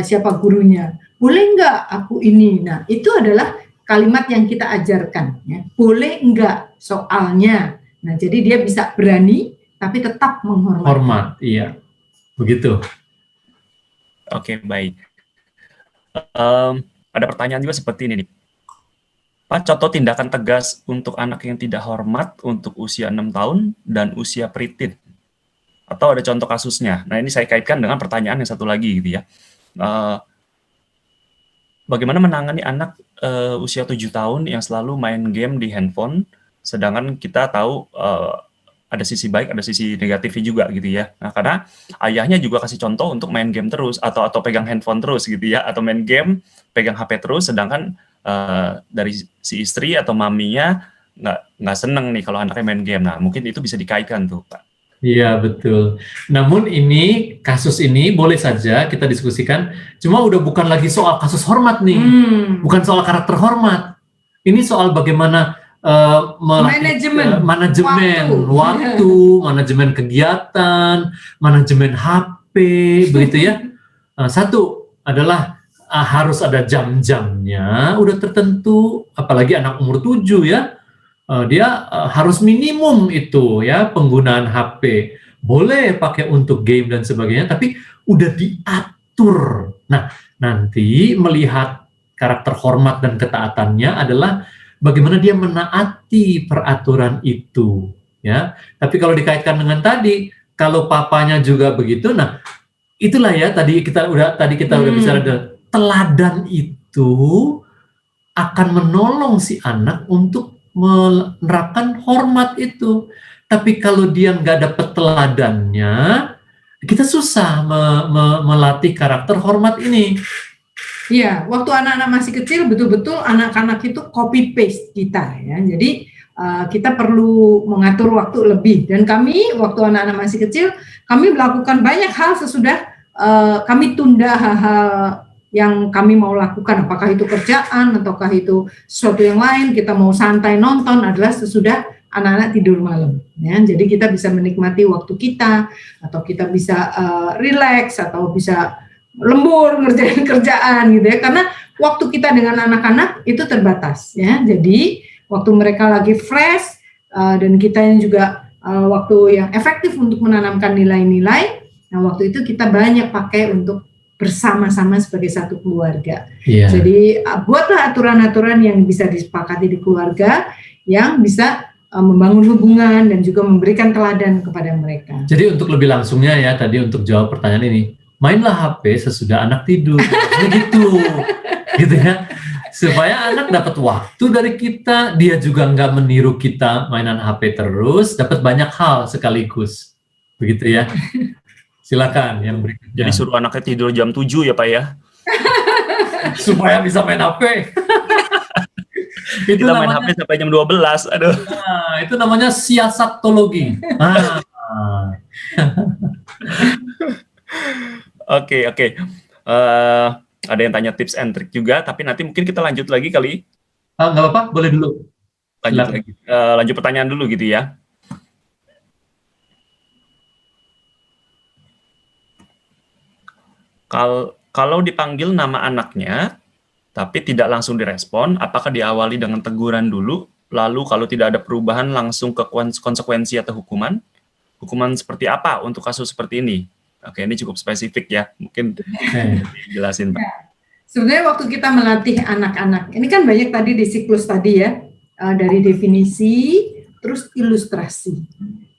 siapa gurunya, boleh nggak aku ini? Nah, itu adalah kalimat yang kita ajarkan ya. Boleh nggak soalnya. Nah, jadi dia bisa berani tapi tetap menghormati. Hormat, iya. Begitu. Oke, baik. Ada pertanyaan juga seperti ini nih. Pak, contoh tindakan tegas untuk anak yang tidak hormat untuk usia 6 tahun dan usia preteen. Atau ada contoh kasusnya. Nah, ini saya kaitkan dengan pertanyaan yang satu lagi gitu ya. Bagaimana menangani anak usia 7 tahun yang selalu main game di handphone, sedangkan kita tahu ada sisi baik, ada sisi negatifnya juga gitu ya. Nah, karena ayahnya juga kasih contoh untuk main game terus, atau pegang handphone terus gitu ya, atau main game, pegang HP terus, sedangkan dari si istri atau maminya nggak seneng nih kalau anaknya main game. Nah, mungkin itu bisa dikaitkan tuh, Pak. Iya, betul. Namun kasus ini boleh saja kita diskusikan, cuma udah bukan lagi soal kasus hormat nih, bukan soal karakter hormat. Ini soal bagaimana manajemen waktu, manajemen kegiatan, manajemen HP, begitu ya. Satu adalah harus ada jam-jamnya, udah tertentu, apalagi anak umur 7 ya. Dia harus minimum itu ya penggunaan HP. Boleh pakai untuk game dan sebagainya, tapi udah diatur. Nah, nanti melihat karakter hormat dan ketaatannya adalah bagaimana dia menaati peraturan itu, ya. Tapi kalau dikaitkan dengan tadi, kalau papanya juga begitu, nah itulah ya tadi kita udah bicara, teladan itu akan menolong si anak untuk menerapkan hormat itu. Tapi kalau dia nggak dapat teladannya, kita susah melatih karakter hormat ini. Iya, waktu anak-anak masih kecil betul-betul anak-anak itu copy paste kita ya. Jadi kita perlu mengatur waktu lebih. Dan kami waktu anak-anak masih kecil, kami melakukan banyak hal sesudah kami tunda hal-hal yang kami mau lakukan. Apakah itu kerjaan ataukah itu sesuatu yang lain. Kita mau santai nonton adalah sesudah anak-anak tidur malam. Ya, jadi kita bisa menikmati waktu kita, atau kita bisa relax, atau bisa lembur ngerjain kerjaan gitu ya, karena waktu kita dengan anak-anak itu terbatas ya. Jadi waktu mereka lagi fresh dan kita yang juga waktu yang efektif untuk menanamkan nilai-nilai. Nah, waktu itu kita banyak pakai untuk bersama-sama sebagai satu keluarga. Jadi buatlah aturan-aturan yang bisa disepakati di keluarga, yang bisa membangun hubungan dan juga memberikan teladan kepada mereka. Jadi untuk lebih langsungnya ya, tadi untuk jawab pertanyaan ini, mainlah HP sesudah anak tidur, gitu ya, supaya anak dapat waktu dari kita, dia juga nggak meniru kita mainan HP terus, dapat banyak hal sekaligus, begitu ya. Silakan yang berikutnya. Jadi suruh anaknya tidur jam 7 ya Pak ya, supaya bisa main HP. Itu kita main namanya, HP sampai jam 12, aduh. nah, itu namanya siasatologi. Oke. Ada yang tanya tips and trick juga, tapi nanti mungkin kita lanjut lagi kali. Nggak apa-apa, boleh dulu. Lanjut lagi. Lanjut pertanyaan dulu gitu ya. Kalau dipanggil nama anaknya, tapi tidak langsung direspon, apakah diawali dengan teguran dulu, lalu kalau tidak ada perubahan langsung ke konsekuensi atau hukuman? Hukuman seperti apa untuk kasus seperti ini? Oke, ini cukup spesifik ya, mungkin dijelasin Pak. Sebenarnya waktu kita melatih anak-anak, ini kan banyak tadi di siklus tadi ya, dari definisi, terus ilustrasi,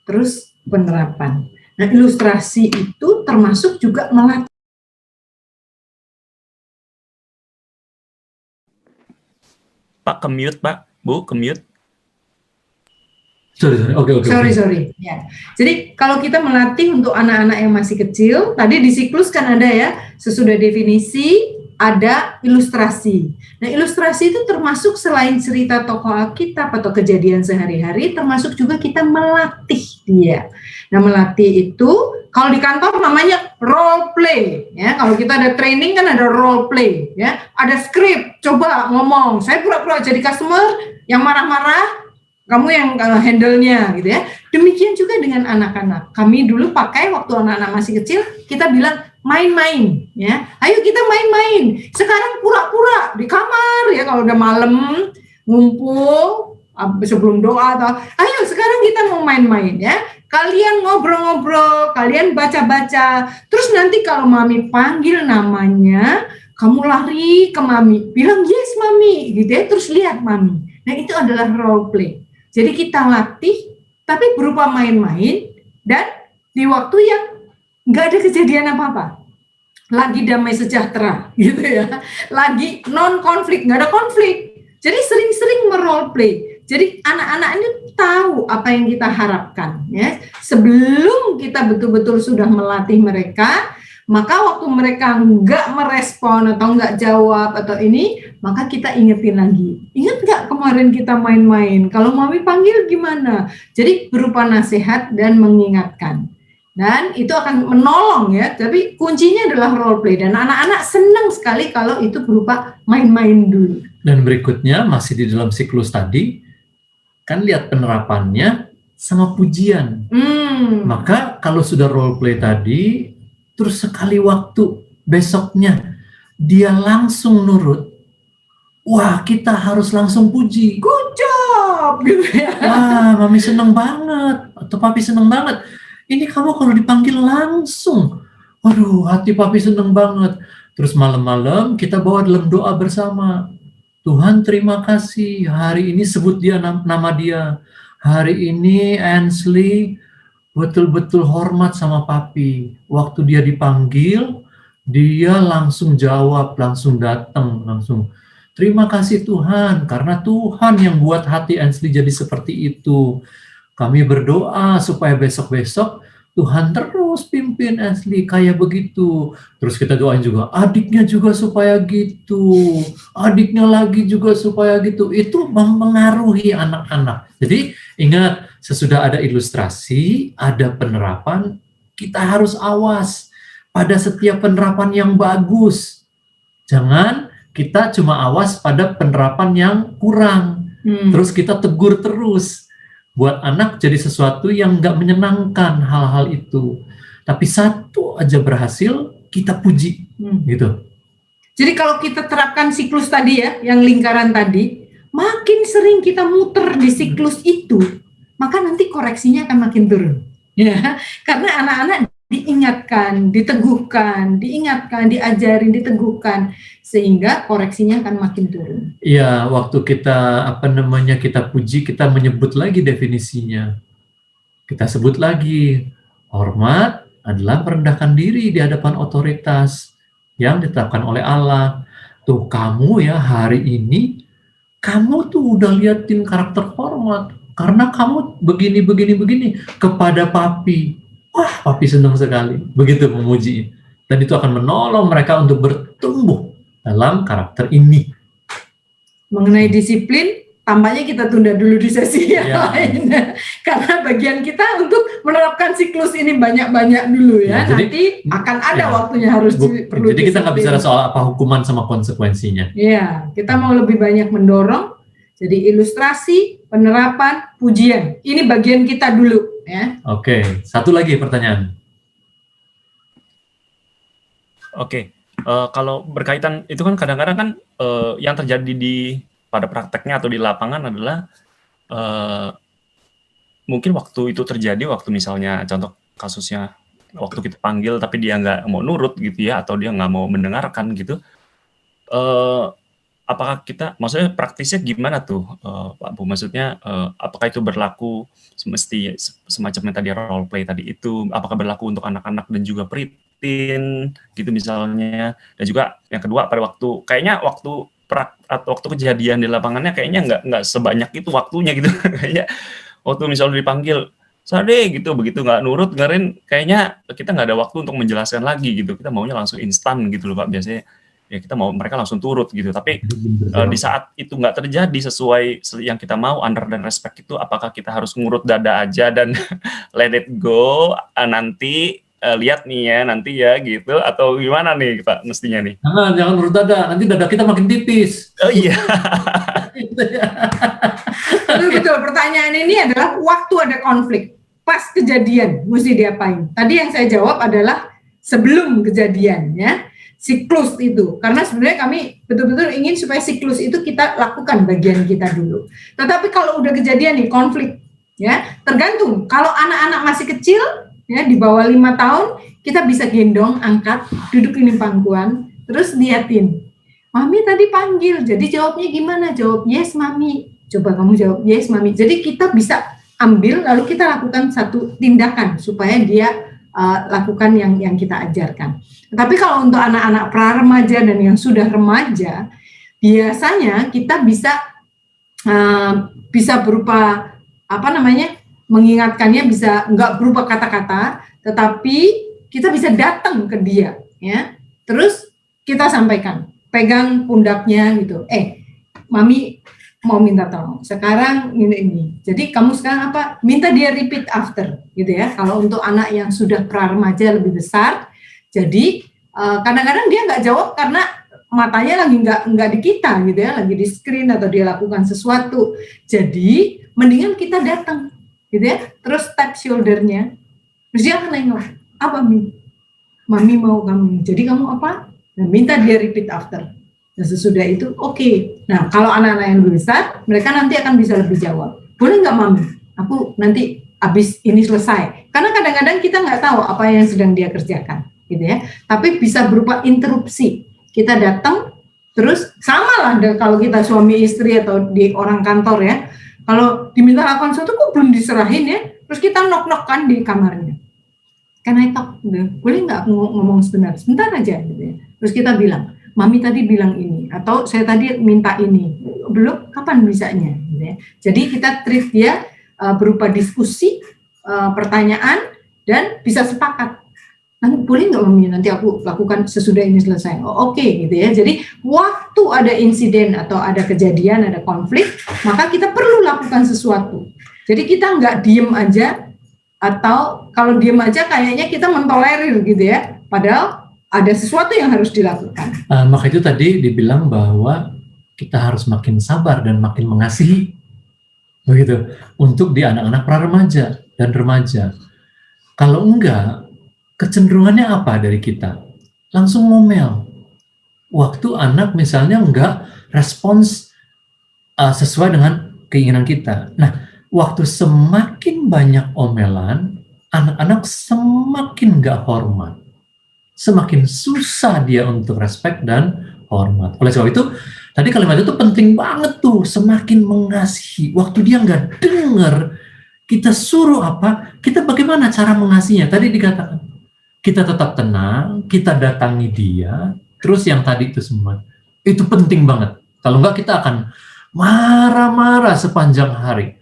terus penerapan. Nah, ilustrasi itu termasuk juga melatih. Pak, ke-mute Pak, Bu, ke-mute. Sorry. Ya. Jadi kalau kita melatih untuk anak-anak yang masih kecil, tadi di siklus kan ada ya, sesudah definisi ada ilustrasi. Nah, ilustrasi itu termasuk selain cerita tokoh Alkitab atau kejadian sehari-hari, termasuk juga kita melatih dia. Nah, melatih itu kalau di kantor namanya role play ya. Kalau kita ada training kan ada role play ya. Ada skrip, coba ngomong, saya pura-pura jadi customer yang marah-marah, kamu yang handle-nya gitu ya. Demikian juga dengan anak-anak. Kami dulu pakai waktu anak-anak masih kecil, kita bilang main-main ya. Ayo kita main-main. Sekarang pura-pura di kamar ya, kalau udah malam ngumpul sebelum doa atau ayo sekarang kita mau main-main ya. Kalian ngobrol-ngobrol, kalian baca-baca. Terus nanti kalau mami panggil namanya, kamu lari ke mami, bilang yes mami gitu ya, terus lihat mami. Nah, itu adalah role play. Jadi kita latih, tapi berupa main-main, dan di waktu yang nggak ada kejadian apa-apa. Lagi damai sejahtera, gitu ya. Lagi non-konflik, nggak ada konflik. Jadi sering-sering merole play. Jadi anak-anak ini tahu apa yang kita harapkan. Ya. Sebelum kita betul-betul sudah melatih mereka, maka waktu mereka nggak merespon atau nggak jawab atau ini, maka kita ingetin lagi. Ingat nggak kemarin kita main-main? Kalau mami panggil gimana? Jadi berupa nasihat dan mengingatkan. Dan itu akan menolong ya. Tapi kuncinya adalah role play. Dan anak-anak senang sekali kalau itu berupa main-main dulu. Dan berikutnya masih di dalam siklus tadi, kan lihat penerapannya sama pujian. Maka kalau sudah role play tadi, terus sekali waktu besoknya dia langsung nurut, wah kita harus langsung puji, good job gitu ya. Wah mami seneng banget atau papi seneng banget, ini kamu kalau dipanggil langsung, waduh hati papi seneng banget. Terus malam-malam kita bawa dalam doa bersama, Tuhan terima kasih hari ini, sebut dia nama dia, hari ini Ansley betul-betul hormat sama papi. Waktu dia dipanggil, dia langsung jawab, langsung datang, langsung terima kasih Tuhan, karena Tuhan yang buat hati Ansley jadi seperti itu. Kami berdoa supaya besok-besok Tuhan terus pimpin Ashley kayak begitu. Terus kita doain juga, adiknya juga supaya gitu, adiknya lagi juga supaya gitu. Itu mempengaruhi anak-anak. Jadi ingat, sesudah ada ilustrasi, ada penerapan, kita harus awas pada setiap penerapan yang bagus. Jangan kita cuma awas pada penerapan yang kurang. Terus kita tegur terus. Buat anak jadi sesuatu yang nggak menyenangkan hal-hal itu. Tapi satu aja berhasil, kita puji. Gitu. Jadi kalau kita terapkan siklus tadi ya, yang lingkaran tadi, makin sering kita muter di siklus itu, maka nanti koreksinya akan makin turun. Ya, karena anak-anak diingatkan, diteguhkan, diajarin, diteguhkan, sehingga koreksinya akan makin turun. Iya, waktu kita kita puji, kita menyebut lagi definisinya. Kita sebut lagi, hormat adalah merendahkan diri di hadapan otoritas yang ditetapkan oleh Allah. Tuh kamu ya hari ini, kamu tuh udah liatin karakter hormat, karena kamu begini kepada papi. Wah, papi senang sekali. Begitu memuji. Dan itu akan menolong mereka untuk bertumbuh dalam karakter ini. Mengenai disiplin, tampaknya kita tunda dulu di sesi yang lain. Karena bagian kita untuk menerapkan siklus ini banyak-banyak dulu ya. Nanti akan ada waktunya harus perlu jadi kita nggak bicara soal apa hukuman sama konsekuensinya. Iya, kita mau lebih banyak mendorong. Jadi ilustrasi, penerapan, pujian. Ini bagian kita dulu ya. Oke, satu lagi pertanyaan. Oke. Kalau berkaitan itu kan kadang-kadang kan yang terjadi pada prakteknya atau di lapangan adalah mungkin waktu itu terjadi, waktu misalnya contoh kasusnya waktu kita panggil tapi dia nggak mau nurut gitu ya, atau dia nggak mau mendengarkan gitu. Apakah kita, maksudnya praktisnya gimana tuh Pak Bu? Maksudnya apakah itu berlaku semesti semacam yang tadi role play tadi itu, apakah berlaku untuk anak-anak dan juga pritin gitu misalnya, dan juga yang kedua pada waktu kayaknya waktu kejadian di lapangannya kayaknya nggak sebanyak itu waktunya gitu. Kayaknya waktu misalnya dipanggil Sade gitu, begitu nggak nurut dengerin, kayaknya kita nggak ada waktu untuk menjelaskan lagi gitu, kita maunya langsung instan gitu loh Pak. Biasanya ya kita mau mereka langsung turut gitu, tapi di saat itu nggak terjadi sesuai yang kita mau, under dan respect itu, apakah kita harus ngurut dada aja dan let it go, nanti lihat nih ya nanti ya gitu, atau gimana nih Pak mestinya nih? Jangan ngurut dada, nanti dada kita makin tipis. Oh iya. Betul, pertanyaan ini adalah waktu ada konflik, pas kejadian mesti diapain. Tadi yang saya jawab adalah sebelum kejadian ya, siklus itu. Karena sebenarnya kami betul-betul ingin supaya siklus itu kita lakukan bagian kita dulu. Tetapi kalau udah kejadian nih konflik ya, tergantung. Kalau anak-anak masih kecil ya, di bawah 5 tahun, kita bisa gendong, angkat, duduk ini pangkuan, terus liatin. Mami tadi panggil, jadi jawabnya gimana? Jawab yes mami. Coba kamu jawab yes mami. Jadi kita bisa ambil, lalu kita lakukan satu tindakan supaya dia lakukan yang kita ajarkan. Tapi kalau untuk anak-anak pra-remaja dan yang sudah remaja, biasanya kita bisa berupa mengingatkannya, bisa nggak berupa kata-kata, tetapi kita bisa datang ke dia, ya. Terus kita sampaikan, pegang pundaknya gitu. Mami mau minta tolong. Sekarang ini. Jadi kamu sekarang apa? Minta dia repeat after, gitu ya. Kalau untuk anak yang sudah pra-remaja lebih besar, jadi kadang-kadang dia nggak jawab karena matanya lagi nggak di kita, gitu ya, lagi di screen atau dia lakukan sesuatu. Jadi mendingan kita datang, gitu ya, terus tap shouldernya, terus dia akan nengok, apa mami mau kamu, jadi kamu apa? Nah, minta dia repeat after. Dan sesudah itu, oke. Nah, kalau anak-anak yang lebih besar, mereka nanti akan bisa lebih jawab. Boleh nggak mami? Aku nanti habis ini selesai. Karena kadang-kadang kita nggak tahu apa yang sedang dia kerjakan, gitu ya. Tapi bisa berupa interupsi. Kita datang, terus sama lah kalau kita suami istri atau di orang kantor ya. Kalau diminta lakukan sesuatu kok belum diserahin ya, terus kita knock-knock kan di kamarnya. Can I talk? Boleh nggak aku ngomong sebentar aja, gitu ya. Terus kita bilang, mami tadi bilang ini, atau saya tadi minta ini, belum, kapan bisanya? Gitu ya. Jadi kita treat dia berupa diskusi, pertanyaan, dan bisa sepakat. Nanti boleh nggak Mami, nanti aku lakukan sesudah ini selesai. Oh, oke, gitu ya. Jadi waktu ada insiden atau ada kejadian, ada konflik, maka kita perlu lakukan sesuatu. Jadi kita nggak diem aja, atau kalau diem aja kayaknya kita mentolerir gitu ya. Padahal ada sesuatu yang harus dilakukan. Maka itu tadi dibilang bahwa kita harus makin sabar dan makin mengasihi, begitu, untuk di anak-anak pra-remaja dan remaja. Kalau enggak, kecenderungannya apa dari kita? Langsung ngomel. Waktu anak misalnya enggak respons sesuai dengan keinginan kita. Nah, waktu semakin banyak omelan, anak-anak semakin enggak hormat. Semakin susah dia untuk respect dan hormat. Oleh sebab itu, tadi kalimat itu penting banget tuh, semakin mengasihi. Waktu dia enggak dengar, kita suruh apa, kita bagaimana cara mengasihinya. Tadi dikatakan, kita tetap tenang, kita datangi dia, terus yang tadi itu semua. Itu penting banget. Kalau enggak kita akan marah-marah sepanjang hari.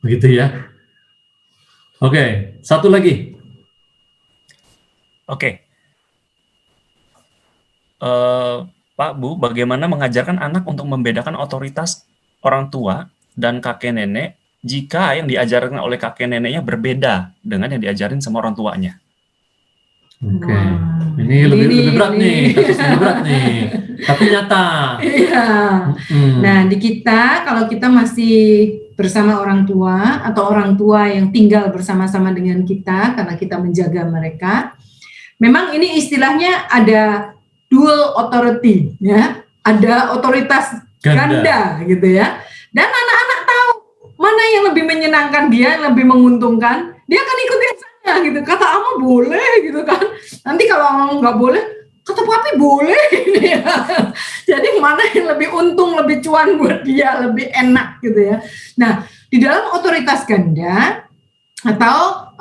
Begitu ya. Oke, satu lagi. Oke. Pak, Bu, bagaimana mengajarkan anak untuk membedakan otoritas orang tua dan kakek nenek jika yang diajarkan oleh kakek neneknya berbeda dengan yang diajarin sama orang tuanya? Oke, Wah, ini lebih berat ini. nih, kasus lebih berat nih, tapi nyata. Iya. Nah, di kita kalau kita masih bersama orang tua atau orang tua yang tinggal bersama-sama dengan kita karena kita menjaga mereka, memang ini istilahnya ada dual authority, ya, ada otoritas ganda gitu ya. Dan anak-anak tahu mana yang lebih menyenangkan dia, yang lebih menguntungkan, dia akan ikutin saya gitu. Kata ama boleh gitu kan. Nanti kalau ama nggak boleh, kata papi boleh. Jadi mana yang lebih untung, lebih cuan buat dia, lebih enak gitu ya. Nah, di dalam otoritas ganda atau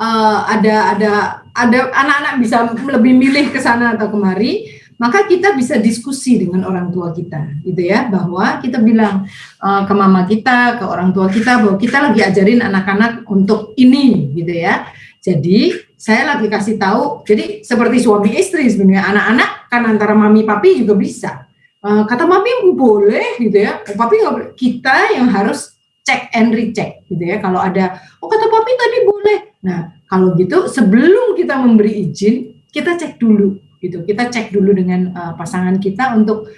ada anak-anak bisa lebih milih ke sana atau kemari, maka kita bisa diskusi dengan orang tua kita, gitu ya, bahwa kita bilang ke mama kita, ke orang tua kita, bahwa kita lagi ajarin anak-anak untuk ini, gitu ya. Jadi saya lagi kasih tahu, jadi seperti suami istri sebenarnya, anak-anak kan antara mami papi juga bisa. Kata mami boleh, gitu ya, papi nggak boleh. Kita yang harus check and recheck, gitu ya. Kalau ada, oh kata papi tadi boleh. Nah, kalau gitu sebelum kita memberi izin, kita cek dulu, gitu. Kita cek dulu dengan pasangan kita untuk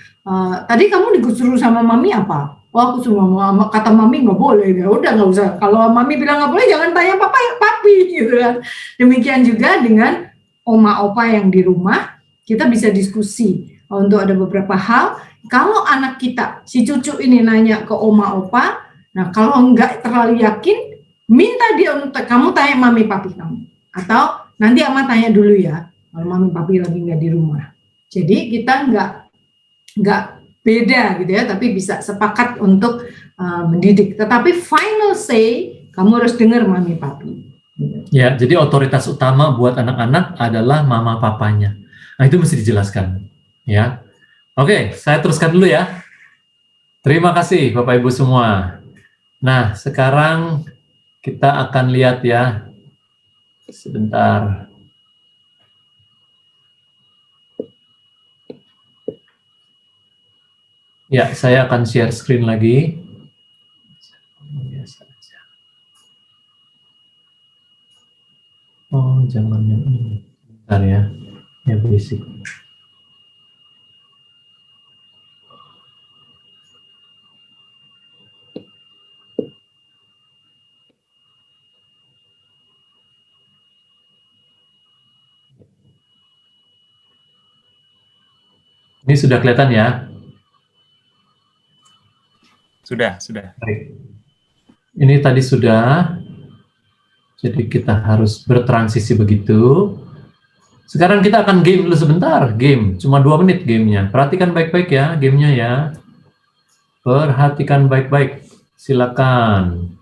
tadi kamu disuruh sama mami apa? Oh aku semua kata mami nggak boleh, ya udah nggak usah. Kalau mami bilang nggak boleh, jangan tanya papa ya papi, gitu kan. Demikian juga dengan oma opa yang di rumah, kita bisa diskusi untuk ada beberapa hal. Kalau anak kita, si cucu ini nanya ke oma opa, nah kalau nggak terlalu yakin, minta dia untuk kamu tanya mami papi kamu, atau nanti ama tanya dulu ya kalau mami papi lagi nggak di rumah. Jadi kita nggak beda gitu ya, tapi bisa sepakat untuk mendidik. Tetapi final say kamu harus dengar mami papi. Ya, jadi otoritas utama buat anak-anak adalah mama papanya. Nah itu mesti dijelaskan. Ya, oke, saya teruskan dulu ya. Terima kasih Bapak Ibu semua. Nah, sekarang kita akan lihat ya. Sebentar. Ya, saya akan share screen lagi. Oh, jangan yang ini. Bentar ya. Ya, basic. Ini sudah kelihatan ya? Sudah. Baik. Ini tadi sudah. Jadi kita harus bertransisi begitu. Sekarang kita akan game dulu sebentar. Game, cuma 2 menit gamenya. Perhatikan baik-baik ya gamenya ya. Perhatikan baik-baik. Silakan.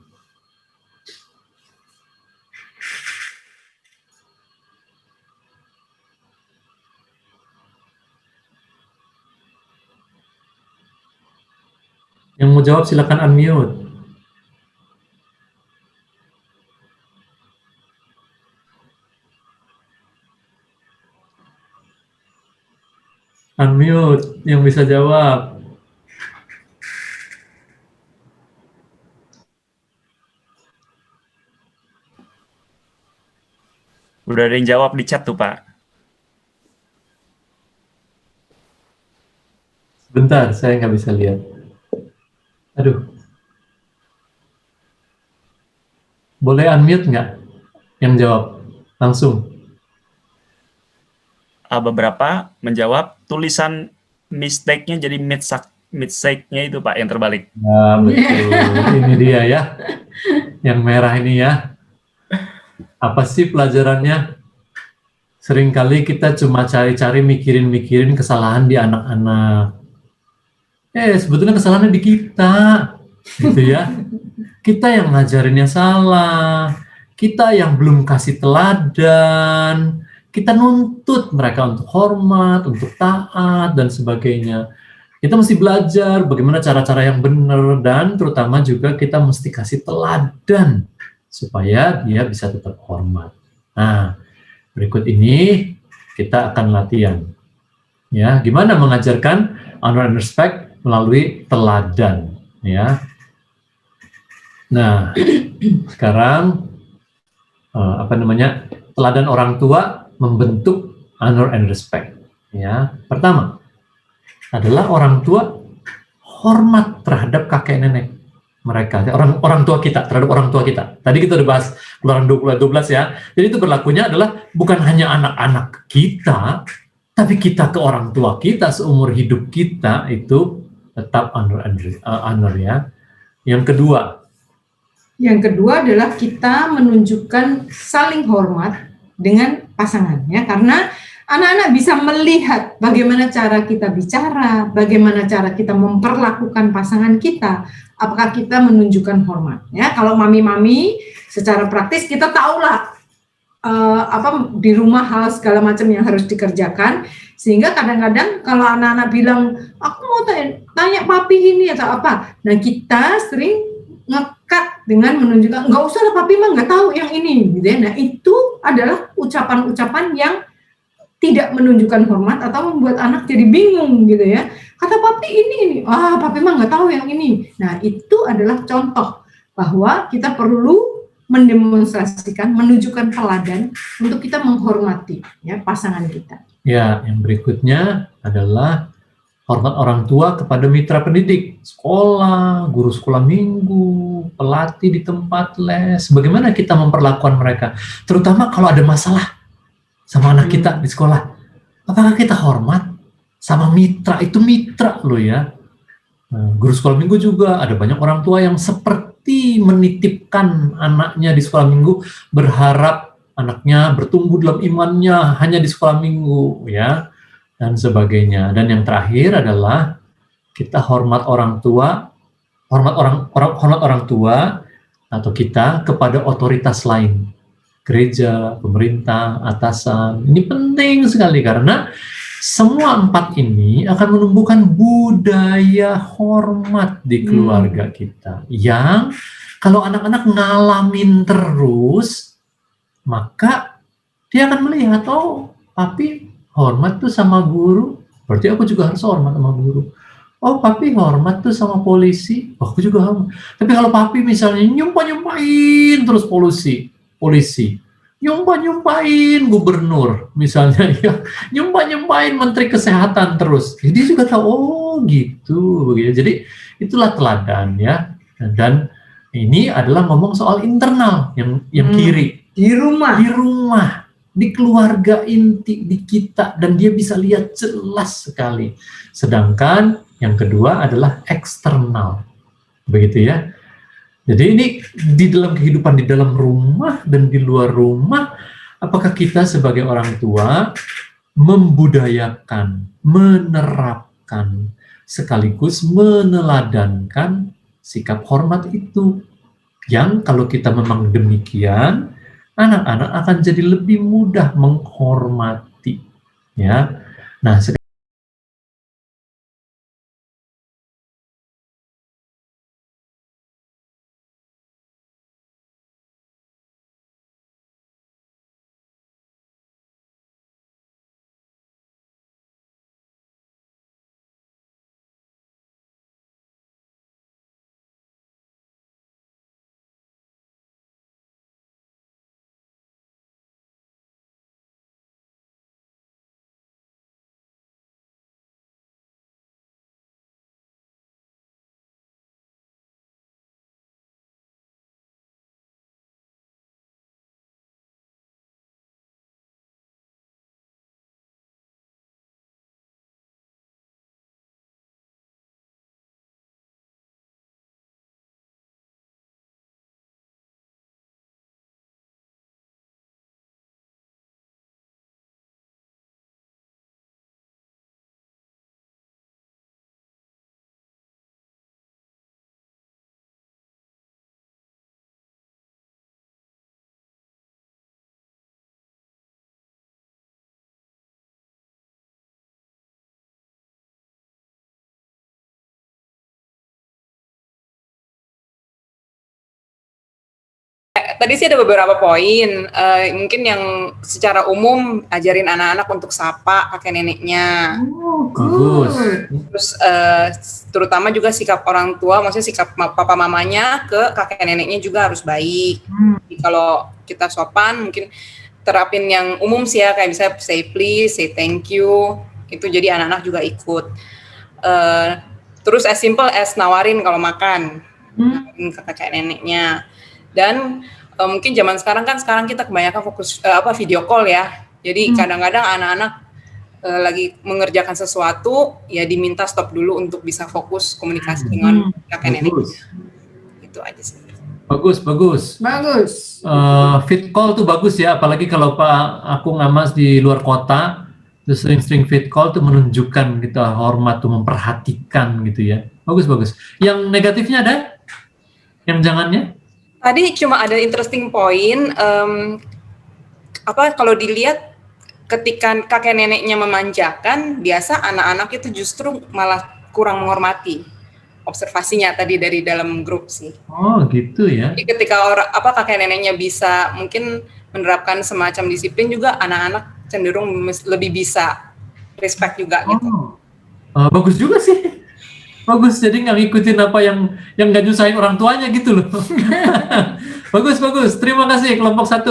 Yang mau jawab silakan unmute. Unmute yang bisa jawab. Udah ada yang jawab di chat tuh, Pak. Bentar, saya nggak bisa lihat. Aduh, boleh unmute nggak yang jawab? Langsung. Beberapa menjawab tulisan mistake-nya jadi mistake-nya itu, Pak, yang terbalik. Nah, betul. Ini dia ya, yang merah ini ya. Apa sih pelajarannya? Seringkali kita cuma cari-cari mikirin-mikirin kesalahan di anak-anak. Sebetulnya kesalahannya di kita, gitu ya. Kita yang ngajarinnya salah, kita yang belum kasih teladan, kita nuntut mereka untuk hormat, untuk taat, dan sebagainya. Kita mesti belajar bagaimana cara-cara yang benar, dan terutama juga kita mesti kasih teladan supaya dia bisa tetap hormat. Nah, berikut ini kita akan latihan. Ya, gimana mengajarkan honor and respect melalui teladan, ya. Nah, sekarang teladan orang tua membentuk honor and respect. Ya, pertama adalah orang tua hormat terhadap kakek nenek mereka, orang tua kita, terhadap orang tua kita. Tadi kita udah bahas Keluaran 12 ya. Jadi itu berlakunya adalah bukan hanya anak-anak kita, tapi kita ke orang tua kita seumur hidup kita itu tetap honor ya. Yang kedua adalah kita menunjukkan saling hormat dengan pasangannya, karena anak-anak bisa melihat bagaimana cara kita bicara, bagaimana cara kita memperlakukan pasangan kita, apakah kita menunjukkan hormat. Ya, kalau mami-mami secara praktis kita tahulah di rumah hal segala macam yang harus dikerjakan, sehingga kadang-kadang kalau anak-anak bilang aku mau tanya papi ini atau apa, nah kita sering ngekat dengan menunjukkan nggak usah lah, papi mah nggak tahu yang ini, gitu ya. Nah itu adalah ucapan-ucapan yang tidak menunjukkan hormat atau membuat anak jadi bingung, gitu ya. Kata papi ini, papi mah nggak tahu yang ini. Nah itu adalah contoh bahwa kita perlu mendemonstrasikan, menunjukkan teladan untuk kita menghormati ya pasangan kita. Ya, yang berikutnya adalah hormat orang tua kepada mitra pendidik, sekolah, guru sekolah minggu, pelatih di tempat les. Bagaimana kita memperlakukan mereka, terutama kalau ada masalah sama anak kita di sekolah. Apakah kita hormat sama mitra? Itu mitra loh ya. Nah, guru sekolah minggu juga ada banyak orang tua yang seperti menitipkan anaknya di sekolah minggu, berharap anaknya bertumbuh dalam imannya hanya di sekolah minggu ya, dan sebagainya. Dan yang terakhir adalah kita hormat orang tua, hormat orang tua atau kita kepada otoritas lain, gereja, pemerintah, atasan. Ini penting sekali karena semua empat ini akan menumbuhkan budaya hormat di keluarga kita. Yang kalau anak-anak ngalamin terus, maka dia akan melihat, oh papi hormat tuh sama guru, berarti aku juga harus hormat sama guru. Oh papi hormat tuh sama polisi, aku juga hormat. Tapi kalau papi misalnya nyumpah-nyumpahin terus polisi, nyumpah-nyumpahin gubernur misalnya ya, nyumpah-nyumpahin menteri kesehatan terus, jadi juga tahu, oh gitu begitu. Jadi itulah teladan ya. Dan ini adalah ngomong soal internal yang kiri, di rumah, di keluarga inti di kita, dan dia bisa lihat jelas sekali. Sedangkan yang kedua adalah eksternal, begitu ya. Jadi ini di dalam kehidupan di dalam rumah dan di luar rumah, apakah kita sebagai orang tua membudayakan, menerapkan, sekaligus meneladankan sikap hormat itu, yang kalau kita memang demikian, anak-anak akan jadi lebih mudah menghormati ya. Nah, tadi sih ada beberapa poin. Mungkin yang secara umum ajarin anak-anak untuk sapa kakek neneknya. Oh, Bagus. good. Terus terutama juga sikap orang tua, maksudnya sikap papa mamanya ke kakek neneknya juga harus baik. Jadi kalau kita sopan mungkin terapin yang umum sih ya, kayak bisa say please, say thank you. Itu jadi anak-anak juga ikut. Terus as simple as nawarin kalau makan, nawarin ke kakek neneknya. Dan mungkin sekarang kita kebanyakan fokus video call ya. Jadi kadang-kadang anak-anak lagi mengerjakan sesuatu ya diminta stop dulu untuk bisa fokus komunikasi dengan kakek nenek. Itu aja sih. Bagus. Fit call tuh bagus ya, apalagi kalau aku ngamas di luar kota, tuh sering fit call tuh menunjukkan gitu hormat tuh, memperhatikan gitu ya. Bagus. Yang negatifnya ada? Yang jangannya? Tadi cuma ada interesting point, kalau dilihat ketika kakek neneknya memanjakan, biasa anak-anak itu justru malah kurang menghormati. Observasinya tadi dari dalam grup sih. Oh gitu ya. Jadi ketika kakek neneknya bisa mungkin menerapkan semacam disiplin, juga anak-anak cenderung lebih bisa respect juga gitu. Bagus juga sih. Bagus, jadi nggak ngikutin apa yang nggak nyusahin orang tuanya gitu loh. Bagus. Terima kasih kelompok 1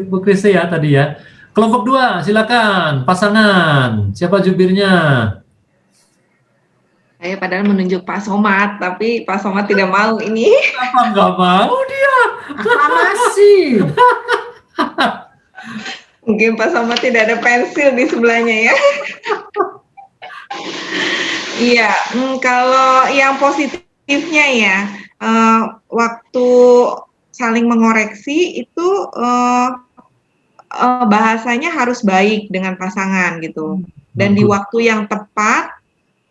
Bu Kristi ya tadi ya. Kelompok 2 silakan pasangan. Siapa jubirnya? Saya padahal menunjuk Pak Somad, tapi Pak Somad tidak mau ini. Apa nggak mau dia? Aklamasi. Mungkin Pak Somad tidak ada pensil di sebelahnya ya. Iya, kalau yang positifnya ya, waktu saling mengoreksi itu bahasanya harus baik dengan pasangan gitu, dan di waktu yang tepat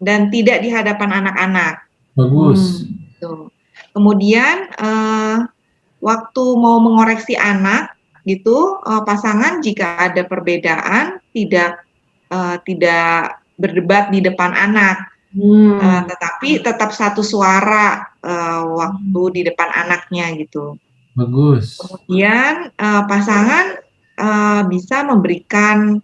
dan tidak di hadapan anak-anak. Bagus. Gitu. Kemudian waktu mau mengoreksi anak gitu, pasangan jika ada perbedaan tidak berdebat di depan anak. Tetapi tetap satu suara waktu di depan anaknya gitu. Bagus. Kemudian pasangan bisa memberikan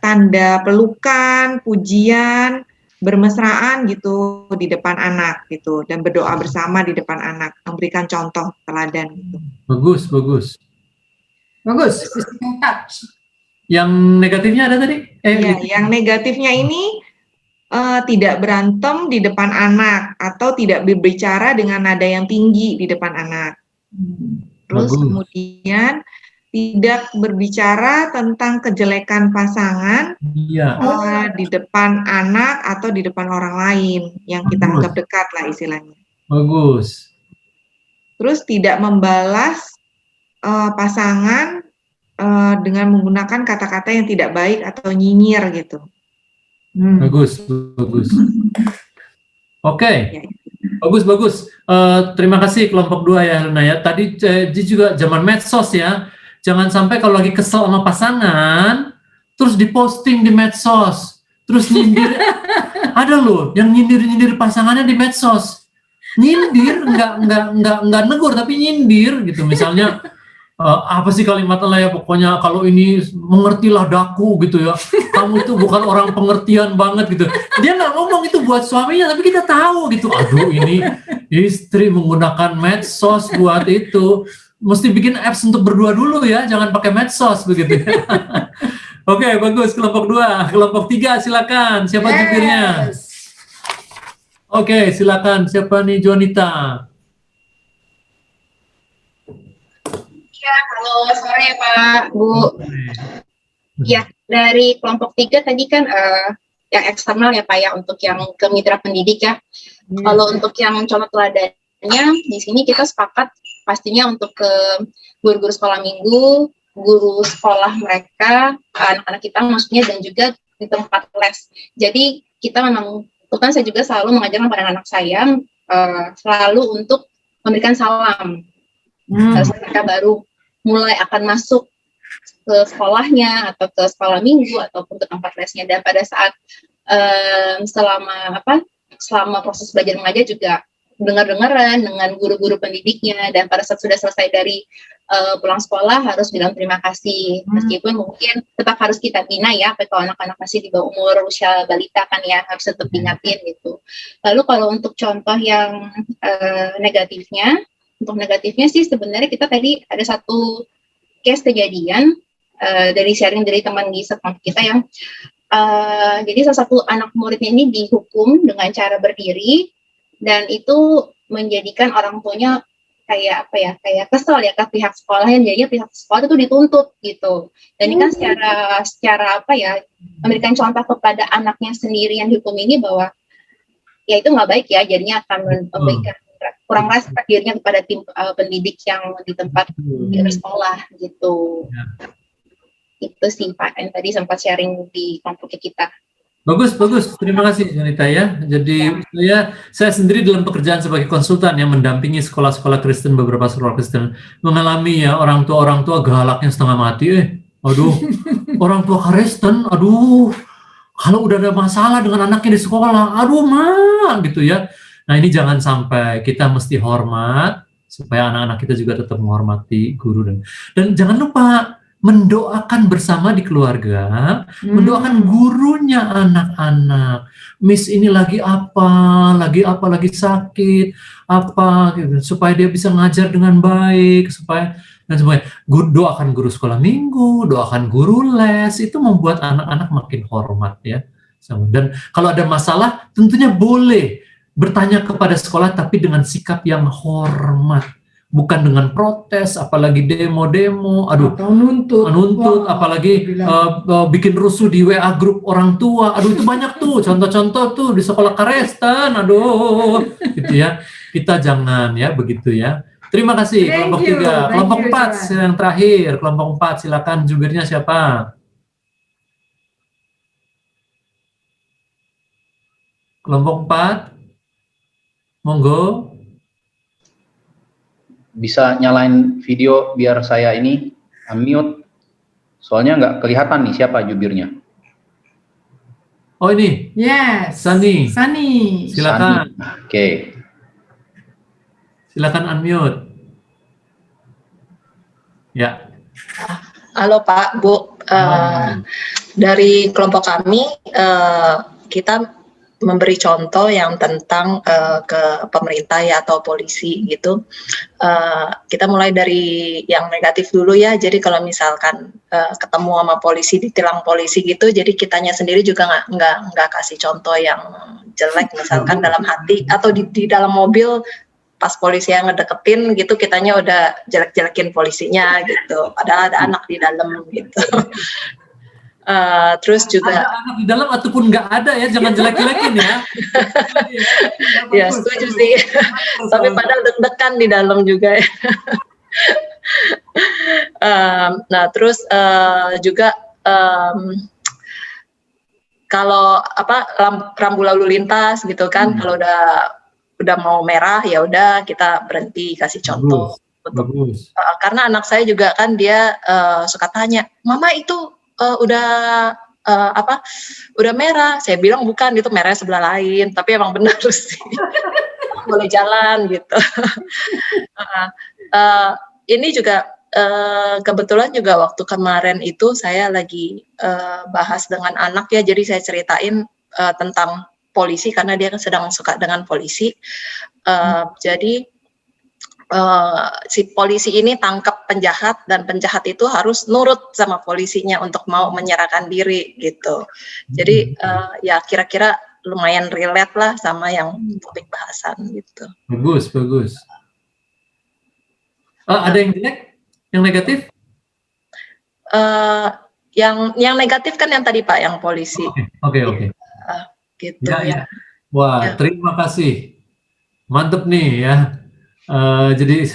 tanda pelukan, pujian, bermesraan gitu di depan anak gitu, dan berdoa bersama di depan anak, memberikan contoh teladan gitu. Bagus. Yang negatifnya ada tadi? Yang negatifnya ini tidak berantem di depan anak atau tidak berbicara dengan nada yang tinggi di depan anak. Terus kemudian tidak berbicara tentang kejelekan pasangan di depan anak atau di depan orang lain yang kita anggap dekat lah istilahnya. Bagus. Terus tidak membalas pasangan dengan menggunakan kata-kata yang tidak baik atau nyinyir gitu. Bagus. Oke. Bagus. Terima kasih kelompok 2 ya Luna ya. Tadi juga zaman medsos ya. Jangan sampai kalau lagi kesel sama pasangan, terus diposting di medsos, terus nyindir. Ada loh yang nyindir pasangannya di medsos. Nyindir, nggak negur tapi nyindir gitu. Misalnya apa sih kalimatnya lah ya, pokoknya kalau ini mengertilah daku gitu ya. Kamu itu bukan orang pengertian banget gitu. Dia nggak ngomong itu buat suaminya, tapi kita tahu gitu. Aduh, ini istri menggunakan medsos buat itu. Mesti bikin apps untuk berdua dulu ya, jangan pakai medsos begitu. Oke, bagus. Kelompok 2, kelompok 3 silakan. Siapa jubirnya? Oke, silakan. Siapa nih, Jonita? Ya, halo sore Pak, Bu. Ya, dari kelompok 3 tadi kan yang eksternal ya Pak ya, untuk yang ke mitra pendidik ya. Kalau untuk yang contoh teladannya, di sini kita sepakat pastinya untuk ke guru-guru sekolah minggu, guru sekolah mereka, anak-anak kita maksudnya, dan juga di tempat les. Jadi kita memang, bahkan saya juga selalu mengajarkan pada anak saya selalu untuk memberikan salam. Saat mereka baru mulai akan masuk ke sekolahnya atau ke sekolah minggu ataupun ke tempat lesnya, dan pada saat selama proses belajar mengajar juga dengar-dengaran dengan guru-guru pendidiknya, dan pada saat sudah selesai dari pulang sekolah harus bilang terima kasih, meskipun mungkin tetap harus kita bina ya, kalau anak-anak masih di bawah umur usia balita kan ya, harus tetap diingatin gitu. Lalu kalau untuk contoh yang negatifnya, untuk negatifnya sih sebenarnya kita tadi ada satu case kejadian dari sharing dari teman di sekolah kita yang jadi salah satu anak muridnya ini dihukum dengan cara berdiri, dan itu menjadikan orang tuanya kayak kesel ya ke pihak sekolahnya, jadinya pihak sekolah itu dituntut gitu. Dan ini kan secara memberikan contoh kepada anaknya sendiri yang dihukum ini bahwa ya itu nggak baik ya, jadinya akan memberikan kurang respect dirinya kepada tim pendidik yang di tempat di sekolah gitu. Itu sih Pak yang tadi sempat sharing di kelompok kita. Bagus. Terima kasih Janita ya. Jadi saya sendiri dalam pekerjaan sebagai konsultan yang mendampingi sekolah-sekolah Kristen, beberapa sekolah Kristen mengalami ya orang tua galaknya setengah mati. Orang tua Kristen, kalau udah ada masalah dengan anaknya di sekolah, gitu ya. Nah ini jangan sampai, kita mesti hormat supaya anak-anak kita juga tetap menghormati guru dan jangan lupa mendoakan bersama di keluarga, mendoakan gurunya anak-anak. Miss ini lagi sakit, gitu, supaya dia bisa ngajar dengan baik, dan semuanya. Doakan guru sekolah minggu, doakan guru les, itu membuat anak-anak makin hormat ya. Dan kalau ada masalah, tentunya boleh bertanya kepada sekolah, tapi dengan sikap yang hormat. Bukan dengan protes, apalagi demo-demo, atau nuntut, apalagi bikin rusuh di WA grup orang tua. Itu banyak tuh contoh-contoh tuh di sekolah Kristen, gitu ya. Kita jangan ya begitu ya. Terima kasih. Kelompok 3, kelompok 4 yang terakhir, kelompok 4 silakan jubirnya siapa? Kelompok 4, monggo. Bisa nyalain video biar saya ini unmute, soalnya nggak kelihatan nih siapa jubirnya. Oh ini, yes, Sani, silakan. Oke. Silakan unmute. Ya. Halo Pak, Bu. Dari kelompok kami kita memberi contoh yang tentang ke pemerintah ya atau polisi gitu. Kita mulai dari yang negatif dulu ya. Jadi kalau misalkan ketemu sama polisi, ditilang polisi gitu, jadi kitanya sendiri juga nggak kasih contoh yang jelek, misalkan dalam hati atau di dalam mobil pas polisi yang ngedeketin gitu, kitanya udah jelek-jelekin polisinya gitu. Padahal ada anak di dalam gitu. Terus juga ada anak di dalam ataupun nggak ada ya, jangan jelek-jelekin ya. Ya setuju sih. Tapi padahal deg-degan di dalam juga ya. Nah terus juga kalau rambu lalu lintas gitu kan, kalau udah mau merah ya udah kita berhenti, kasih contoh. Bagus. Karena anak saya juga kan dia suka tanya, Mama itu udah merah. Saya bilang bukan, itu merahnya sebelah lain, tapi emang benar sih. Boleh jalan gitu. Ini juga kebetulan juga waktu kemarin itu saya lagi bahas dengan anak ya, jadi saya ceritain tentang polisi karena dia sedang suka dengan polisi. Jadi si polisi ini tangkap penjahat, dan penjahat itu harus nurut sama polisinya untuk mau menyerahkan diri gitu. Jadi ya kira-kira lumayan relate lah sama yang topik bahasan gitu. Bagus. Ada yang jelek? Yang negatif? Yang negatif kan yang tadi Pak, yang polisi. Oke. Gitu ya. Wah, terima kasih. Mantep nih ya. Jadi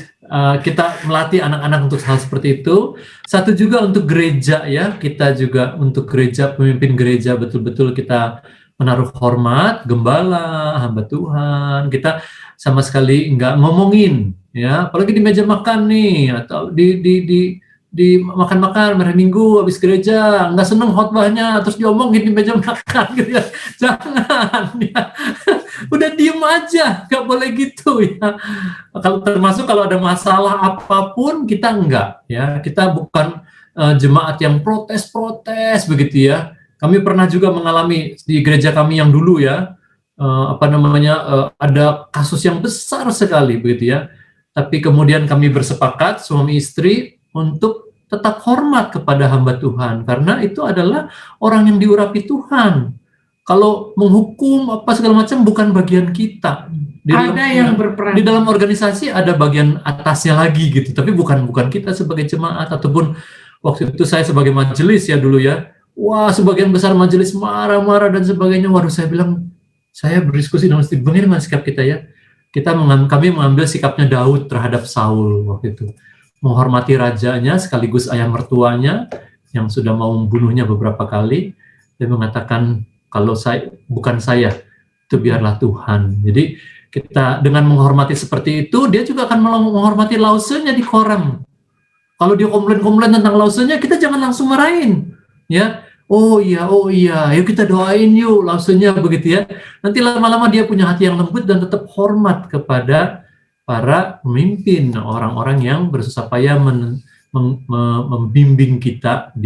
kita melatih anak-anak untuk hal seperti itu. Satu juga untuk gereja ya, kita juga untuk gereja, pemimpin gereja betul-betul kita menaruh hormat, gembala, hamba Tuhan. Kita sama sekali nggak ngomongin ya, apalagi di meja makan nih, atau di di makan-makan hari Minggu habis gereja, nggak seneng khotbahnya, terus diomongin di meja makan gitu ya. Jangan ya. Udah diem aja, nggak boleh gitu ya. Kalau termasuk kalau ada masalah apapun kita enggak ya. Kita bukan jemaat yang protes-protes begitu ya. Kami pernah juga mengalami di gereja kami yang dulu ya, ada kasus yang besar sekali begitu ya. Tapi kemudian kami bersepakat suami istri untuk tetap hormat kepada hamba Tuhan karena itu adalah orang yang diurapi Tuhan. Kalau menghukum apa segala macam bukan bagian kita. Ada yang berperan. Di dalam organisasi ada bagian atasnya lagi gitu, tapi bukan kita sebagai jemaat ataupun waktu itu saya sebagai majelis ya dulu ya. Wah, sebagian besar majelis marah-marah dan sebagainya. Waduh, saya bilang, saya berdiskusi dengan istri, bagaimana sikap kita ya? Kami mengambil sikapnya Daud terhadap Saul waktu itu. Menghormati rajanya sekaligus ayah mertuanya yang sudah mau membunuhnya beberapa kali. Dia mengatakan, kalau bukan saya, itu biarlah Tuhan. Jadi kita dengan menghormati seperti itu, dia juga akan menghormati lausenya di koran. Kalau dia komplain tentang lausenya, kita jangan langsung marahin. Ya, oh iya, yuk kita doain yuk langsungnya begitu ya. Nanti lama-lama dia punya hati yang lembut dan tetap hormat kepada para pemimpin, orang-orang yang bersusah payah membimbing kita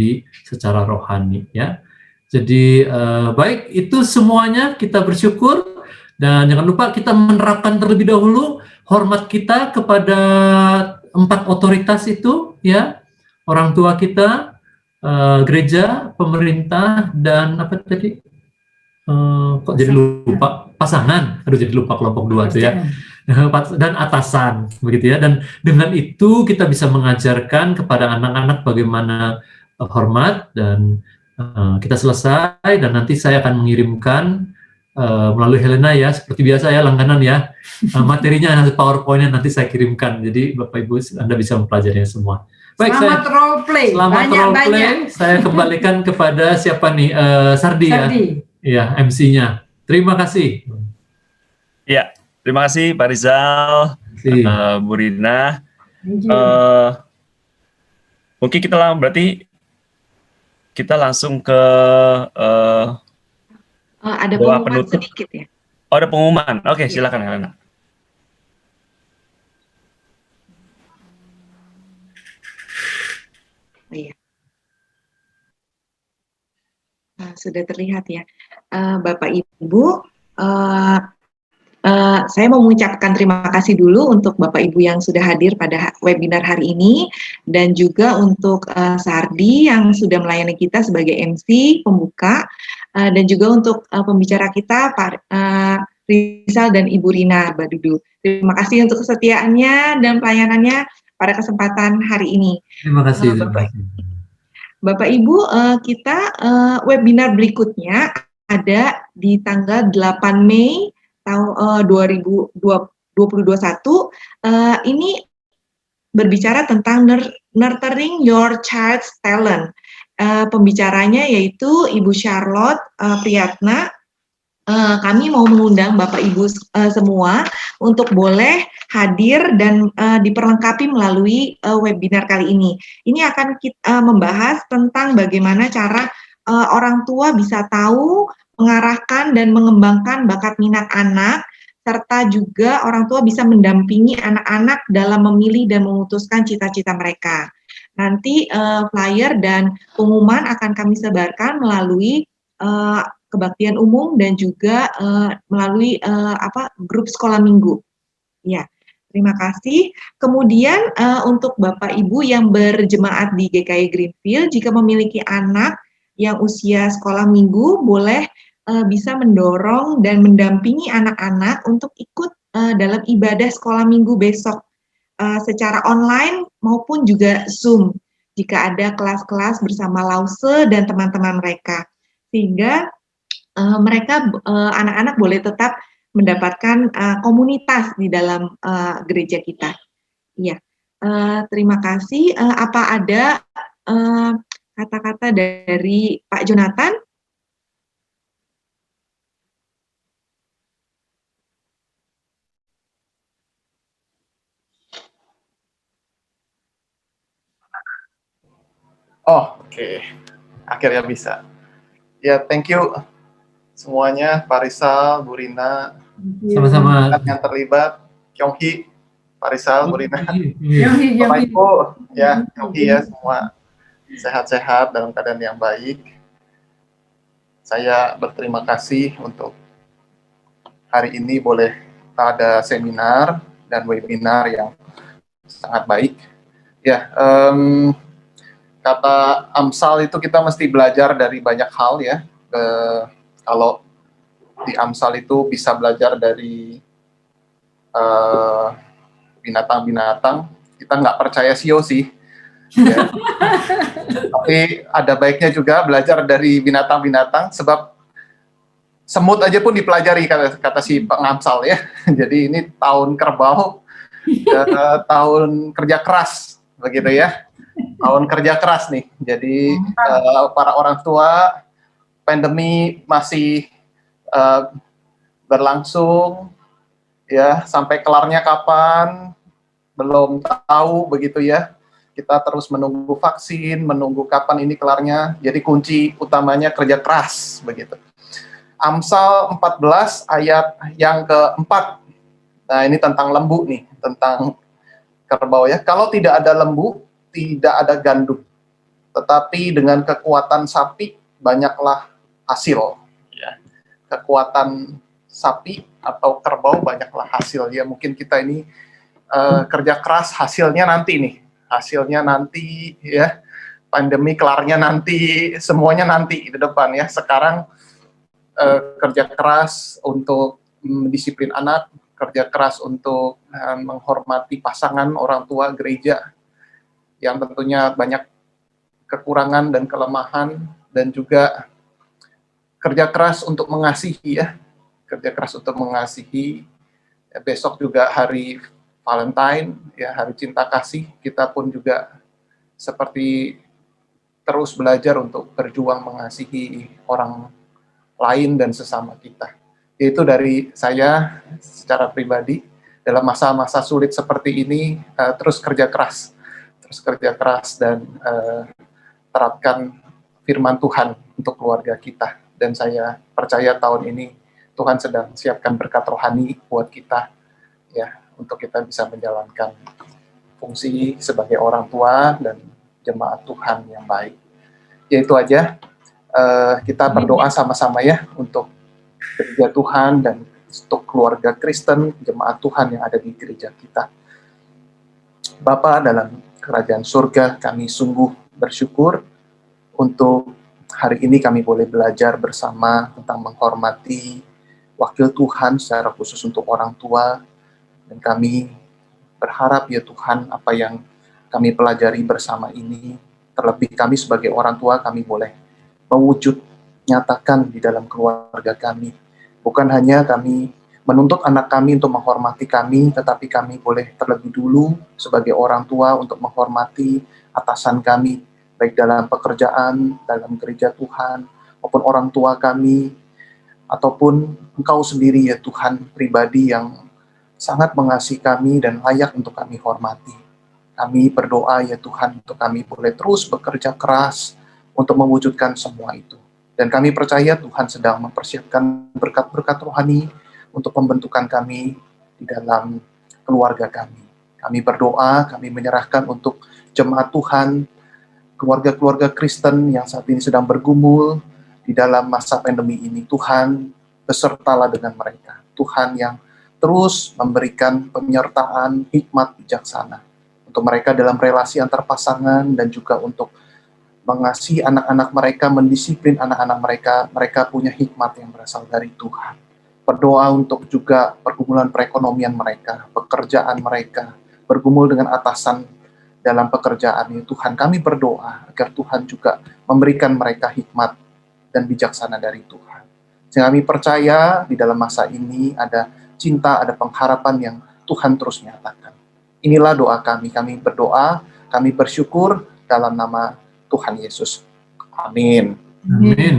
secara rohani ya. Jadi baik, itu semuanya kita bersyukur dan jangan lupa kita menerapkan terlebih dahulu hormat kita kepada 4 otoritas itu ya, orang tua kita, gereja, pemerintah, dan apa tadi? Kok jadi lupa? Pasangan. Aduh, jadi lupa kelompok 2 tuh ya. Dan atasan, begitu ya. Dan dengan itu kita bisa mengajarkan kepada anak-anak bagaimana hormat dan kita selesai dan nanti saya akan mengirimkan melalui Helena ya, seperti biasa ya, langganan ya. Materinya nanti PowerPoint-nya nanti saya kirimkan. Jadi Bapak Ibu Anda bisa mempelajarinya semua. Baik, selamat role play. Selamat role play. Saya kembalikan kepada siapa nih? Sardi ya. Iya, MC-nya. Terima kasih. Iya, terima kasih Pak Rizal, Bu Rina. Mungkin berarti kita langsung ke ada pengumuman sedikit ya. Oh, ada pengumuman. Oke, silakan Helena. Iya. Sudah terlihat ya, Bapak Ibu. Saya mau mengucapkan terima kasih dulu untuk Bapak Ibu yang sudah hadir pada webinar hari ini dan juga untuk Sardi yang sudah melayani kita sebagai MC pembuka dan juga untuk pembicara kita Pak Rizal dan Ibu Rina Badudu. Terima kasih untuk kesetiaannya dan pelayanannya pada kesempatan hari ini. Terima kasih. Bapak Ibu, kita webinar berikutnya ada di tanggal 8 Mei tahun 2021. Ini berbicara tentang nurturing your child's talent. Pembicaranya yaitu Ibu Charlotte Priyatna. Kami mau mengundang Bapak Ibu semua untuk boleh hadir dan diperlengkapi melalui webinar kali ini. Ini akan kita membahas tentang bagaimana cara orang tua bisa tahu, mengarahkan dan mengembangkan bakat minat anak, serta juga orang tua bisa mendampingi anak-anak dalam memilih dan memutuskan cita-cita mereka. Nanti flyer dan pengumuman akan kami sebarkan melalui kebaktian umum dan juga melalui grup sekolah minggu. Ya, terima kasih. Kemudian untuk Bapak Ibu yang berjemaat di GKI Greenfield, jika memiliki anak yang usia sekolah minggu, boleh bisa mendorong dan mendampingi anak-anak untuk ikut dalam ibadah sekolah minggu besok secara online maupun juga Zoom jika ada kelas-kelas bersama Lause dan teman-teman mereka, sehingga mereka anak-anak boleh tetap mendapatkan komunitas di dalam gereja kita. Iya, terima kasih. Apa ada kata-kata dari Pak Jonathan? Oh, oke. Akhirnya bisa. Ya, thank you semuanya, Pak Rizal, Bu Rina, Sama-sama. yang terlibat, Kyonghi, Pak Rizal, Bu Rina, Yonghi. Bapak Ibu, ya, Kyonghi ya, semua sehat-sehat dalam keadaan yang baik. Saya berterima kasih untuk hari ini boleh ada seminar dan webinar yang sangat baik. Ya, kata Amsal itu kita mesti belajar dari banyak hal ya. Kalau di Amsal itu bisa belajar dari binatang-binatang. Kita nggak percaya sio sih. Ya. Tapi ada baiknya juga belajar dari binatang-binatang, sebab semut aja pun dipelajari kata si pengamsal ya. Jadi ini tahun kerbau, tahun kerja keras begitu ya. Tahun kerja keras nih. Jadi para orang tua, pandemi masih berlangsung ya, sampai kelarnya kapan belum tahu begitu ya. Kita terus menunggu vaksin, menunggu kapan ini kelarnya. Jadi kunci utamanya kerja keras begitu. Amsal 14 ayat yang keempat. Nah, ini tentang lembu nih, tentang kerbau ya. Kalau tidak ada lembu, tidak ada gandum. Tetapi dengan kekuatan sapi banyaklah hasil ya. Kekuatan sapi atau kerbau banyaklah hasil ya. Mungkin kita ini kerja keras, hasilnya nanti nih. Hasilnya nanti ya. Pandemi kelarnya nanti, semuanya nanti di depan ya. Sekarang kerja keras untuk mendisiplin anak, kerja keras untuk menghormati pasangan, orang tua, gereja, yang tentunya banyak kekurangan dan kelemahan, dan juga kerja keras untuk mengasihi ya, kerja keras untuk mengasihi. Ya, besok juga hari Valentine, ya hari cinta kasih, kita pun juga seperti terus belajar untuk berjuang mengasihi orang lain dan sesama kita. Itu dari saya secara pribadi dalam masa-masa sulit seperti ini, terus kerja keras dan terapkan firman Tuhan untuk keluarga kita. Dan saya percaya tahun ini Tuhan sedang siapkan berkat rohani buat kita ya, untuk kita bisa menjalankan fungsi sebagai orang tua dan jemaat Tuhan yang baik. Ya itu aja. Kita berdoa sama-sama ya untuk gereja Tuhan dan untuk keluarga Kristen, jemaat Tuhan yang ada di gereja kita. Bapa dalam kerajaan surga, kami sungguh bersyukur untuk hari ini kami boleh belajar bersama tentang menghormati wakil Tuhan secara khusus untuk orang tua, dan kami berharap ya Tuhan, apa yang kami pelajari bersama ini, terlebih kami sebagai orang tua, kami boleh mewujud nyatakan di dalam keluarga kami. Bukan hanya kami menuntut anak kami untuk menghormati kami, tetapi kami boleh terlebih dulu sebagai orang tua untuk menghormati atasan kami, baik dalam pekerjaan, dalam gereja Tuhan, maupun orang tua kami, ataupun Engkau sendiri ya Tuhan, pribadi yang sangat mengasihi kami dan layak untuk kami hormati. Kami berdoa ya Tuhan, untuk kami boleh terus bekerja keras untuk mewujudkan semua itu. Dan kami percaya Tuhan sedang mempersiapkan berkat-berkat rohani untuk pembentukan kami di dalam keluarga kami. Kami berdoa, kami menyerahkan untuk jemaat Tuhan, keluarga-keluarga Kristen yang saat ini sedang bergumul di dalam masa pandemi ini. Tuhan, besertalah dengan mereka. Tuhan yang terus memberikan penyertaan hikmat bijaksana untuk mereka dalam relasi antar pasangan, dan juga untuk mengasihi anak-anak mereka, mendisiplin anak-anak mereka. Mereka punya hikmat yang berasal dari Tuhan. Berdoa untuk juga pergumulan perekonomian mereka, pekerjaan mereka, bergumul dengan atasan dalam pekerjaan ini. Tuhan, kami berdoa agar Tuhan juga memberikan mereka hikmat dan bijaksana dari Tuhan. Sehingga kami percaya di dalam masa ini ada cinta, ada pengharapan yang Tuhan terus nyatakan. Inilah doa kami. Kami berdoa, kami bersyukur dalam nama Tuhan Yesus. Amin. Amin.